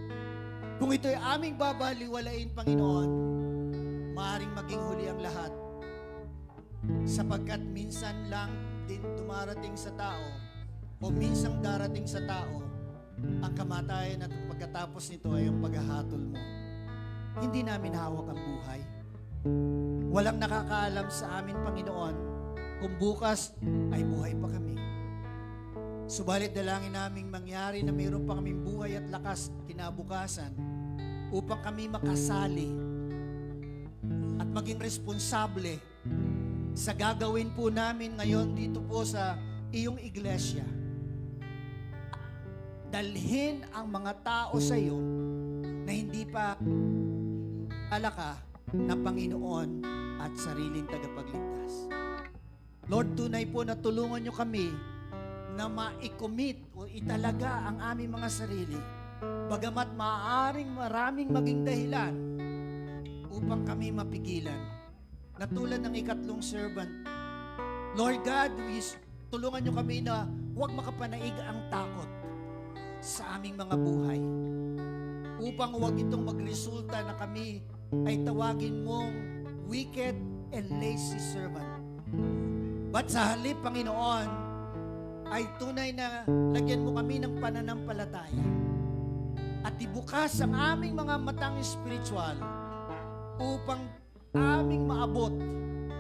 kung ito'y aming babaliwalain, Panginoon, maaaring maging huli ang lahat. Sapagkat minsan lang din dumarating sa tao o minsang darating sa tao ang kamatayan at pagkatapos nito ay ang paghahatol mo. Hindi namin hawak ang buhay. Walang nakakaalam sa amin, Panginoon, kung bukas ay buhay pa kami. Subalit dalangin naming mangyari na mayroon pa kaming buhay at lakas kinabukasan upang kami makasali at maging responsable sa gagawin po namin ngayon dito po sa iyong iglesia. Dalhin ang mga tao sa iyo na hindi pa alaka na Panginoon at sariling tagapagligtas. Lord, tunay po na tulungan niyo kami na ma-commit o italaga ang aming mga sarili, bagamat maaaring maraming maging dahilan upang kami mapigilan. Na tulad ng ikatlong servant, Lord God, tulungan niyo kami na huwag makapanaig ang takot sa aming mga buhay, upang huwag itong magresulta na kami ay tawagin mong wicked and lazy servant. But sa halip, Panginoon, ay tunay na lagyan mo kami ng pananampalataya at ibukas ang aming mga matang spiritual upang aming maabot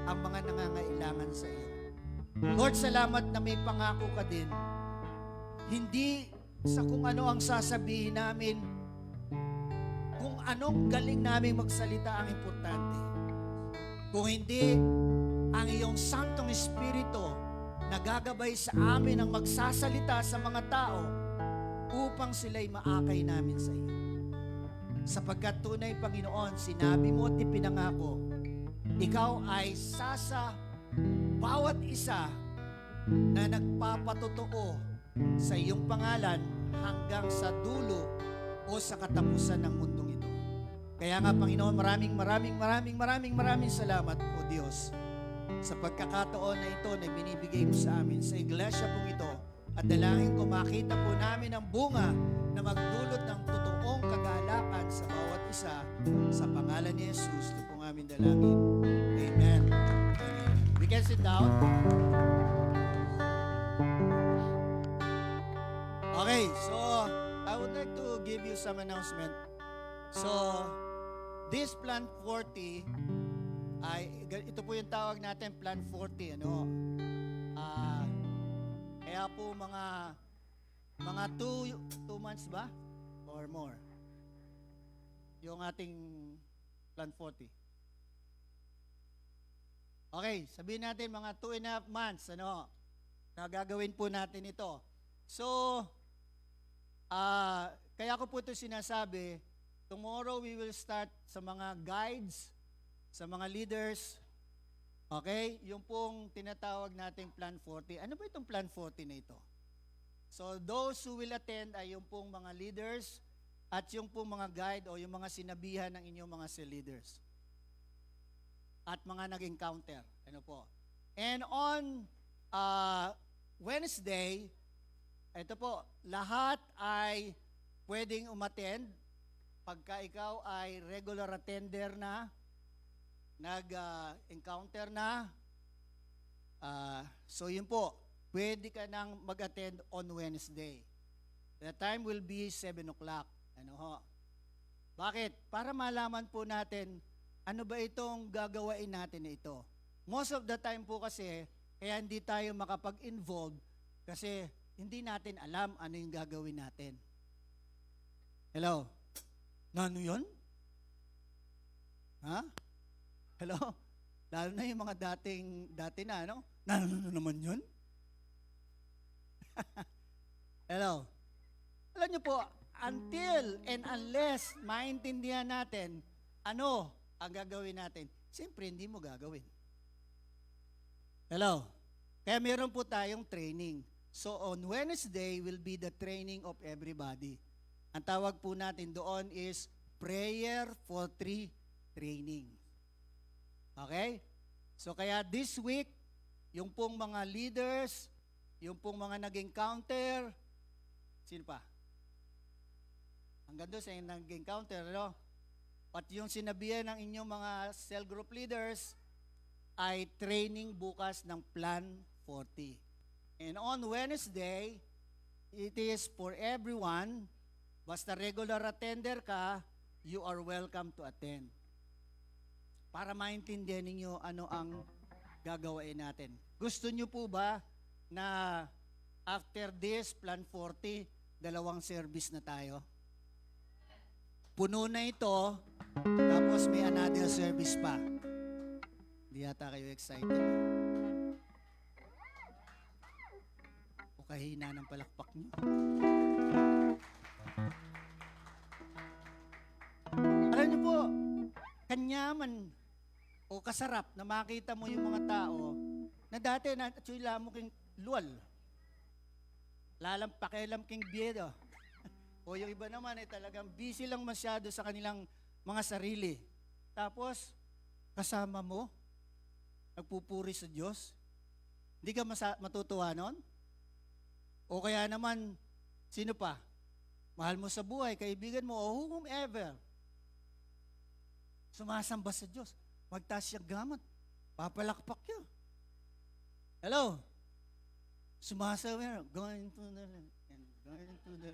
ang mga nangangailangan sa iyo. Lord, salamat na may pangako ka din. Hindi sa kung ano ang sasabihin namin, kung anong galing namin magsalita ang importante. Kung hindi, ang iyong Santong Espiritu nagagabay sa amin ang magsasalita sa mga tao upang sila'y maakay namin sa iyo. Sapagkat tunay, Panginoon, sinabi mo at ipinangako, ikaw ay sasa bawat isa na nagpapatotoo sa iyong pangalan hanggang sa dulo o sa katapusan ng mundong ito. Kaya nga, Panginoon, maraming salamat, O Diyos, sa pagkakataon na ito na binibigay mo sa amin sa iglesia pong ito, at dalangin ko makita po namin ang bunga na magdulot ng totoong kagalakan sa bawat isa. Sa pangalan ni Jesus, ito pong aming dalangin. Amen. Amen. We can sit down. Okay, so I would like to give you some announcement. So, this Plan 40 ay, ito po yung tawag natin, Plan 40, ano? Kaya po mga 2 months ba? Or more? Yung ating Plan 40. Okay, sabihin natin mga 2.5 months, ano? Na gagawin po natin ito. So, kaya ko po ito sinasabi, tomorrow we will start sa mga guides, sa mga leaders, okay? Yung pong tinatawag nating Plan 40. Ano ba itong Plan 40 na ito? So, those who will attend ay yung pong mga leaders at yung pong mga guide o yung mga sinabihan ng inyong mga cell leaders. At mga nag-encounter. Ano po? And on Wednesday, ito po, lahat ay pwedeng umattend. pagka ikaw ay regular attender na, nag-encounter na, so yun po, pwede ka nang mag-attend on Wednesday. The time will be 7 o'clock. Ano ho? Bakit? Para malaman po natin, ano ba itong gagawain natin na ito? Most of the time po kasi, kaya hindi tayo makapag-involve kasi hindi natin alam ano yung gagawin natin. Hello? Ano yun? Ha? Hello? Lalo na yung mga dati na, ano? Ano naman yun? Hello? Alam niyo po, until and unless maintindihan natin ano ang gagawin natin, siyempre hindi mo gagawin. Hello? Kaya meron po tayong training. So on Wednesday will be the training of everybody. Ang tawag po natin doon is Prayer for 3 training. Okay? So kaya this week, yung pong mga leaders, yung pong mga nag-encounter, sino pa? Hanggang doon sa nag-encounter, no? At yung sinabihan ng inyong mga cell group leaders, ay training bukas ng Plan 40. And on Wednesday, it is for everyone. Basta regular attender ka, you are welcome to attend. Para maintindihan ninyo ano ang gagawain natin. Gusto nyo po ba na after this Plan 40, 2 service na tayo? Puno na ito, tapos may another service pa. Hindi yata kayo excited. O kahina ng palakpak nyo. Alam niyo po, kanyaman o kasarap na makita mo yung mga tao na dati na tsula mo king luwal. Pakialam king biedo. O yung iba naman ay talagang busy lang masyado sa kanilang mga sarili. Tapos, kasama mo, nagpupuri sa Diyos. Hindi ka matutuwa nun? O kaya naman, sino pa? Mahal mo sa buhay, kaibigan mo, o whomever. Sumasamba sa Diyos. Magtaas siyang gamot. Papalakpak yun. Hello? Sumasabi, going to the and going to the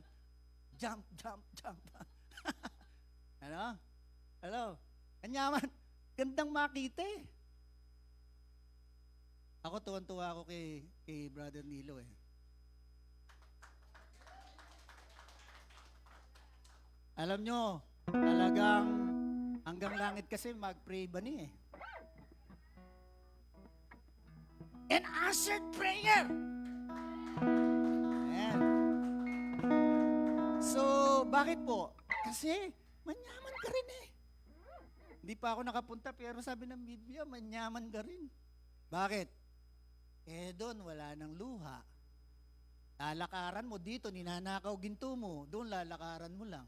jump, jump, jump. Ano? Hello? Kanyaman, gandang makita eh. Ako, tuwan-tuwa ako kay Brother Nilo eh. Alam nyo, talagang hanggang langit kasi mag-pray ba niya eh. An answered prayer! Ayan. So, bakit po? Kasi, manyaman ka rin eh. Hindi pa ako nakapunta, pero sabi ng Biblia, manyaman ka rin. Bakit? Eh, doon wala nang luha. Lalakaran mo dito, ninanakaw ginto mo, doon lalakaran mo lang.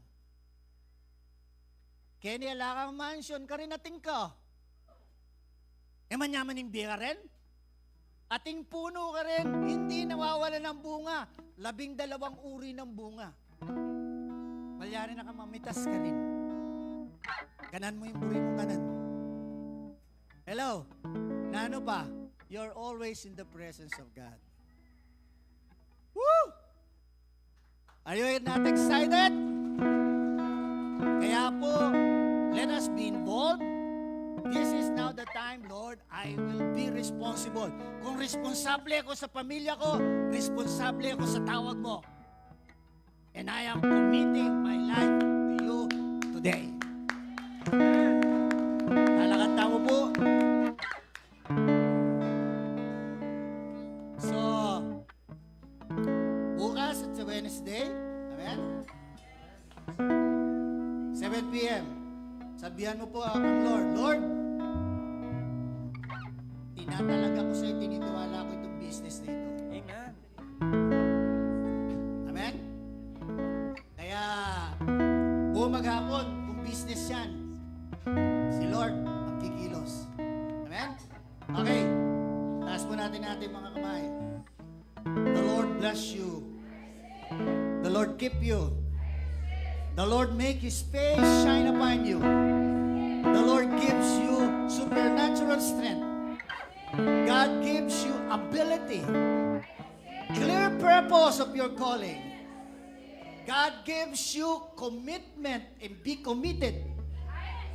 Kaya niyalakang mansion ka rin ating ka. Eh, manyaman yung biya ka rin? Ating puno ka rin, hindi nawawala ng bunga. 12 uri ng bunga. Malyari na ka mamitas ka rin. Kanan mo yung buri mong kanan. Hello? Na ano pa? You're always in the presence of God. Woo! Are you not excited? Kaya po, let us be involved. This is now the time, Lord, I will be responsible. Kung responsable ako sa pamilya ko, responsable ako sa tawag mo. And I am committing my life to you today. Halakanta mo po. So, bukas at sa Wednesday, amen? 7 p.m. Sabihan mo po ang Lord, Lord, tinatalaga ko sa'yo, tinitiwala ko itong business na ito. Amen. Amen? Kaya, buong maghapon, kung business yan, si Lord ang kikilos. Amen? Okay. Taas po natin mga kamay. The Lord bless you. The Lord keep you. The Lord make His face shine upon you. The Lord gives you supernatural strength. God gives you ability, clear purpose of your calling. God gives you commitment and be committed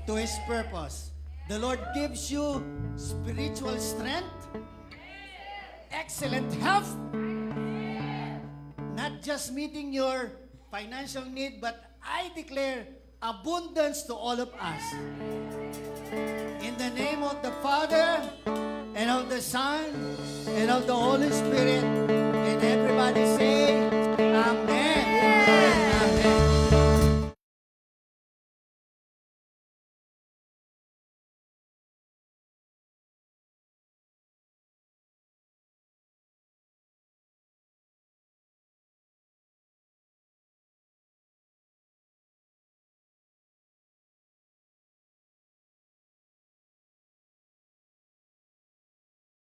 to His purpose. The Lord gives you spiritual strength, excellent health, not just meeting your financial need, but I declare abundance to all of us. In the name of the Father, and of the Son, and of the Holy Spirit, and everybody say,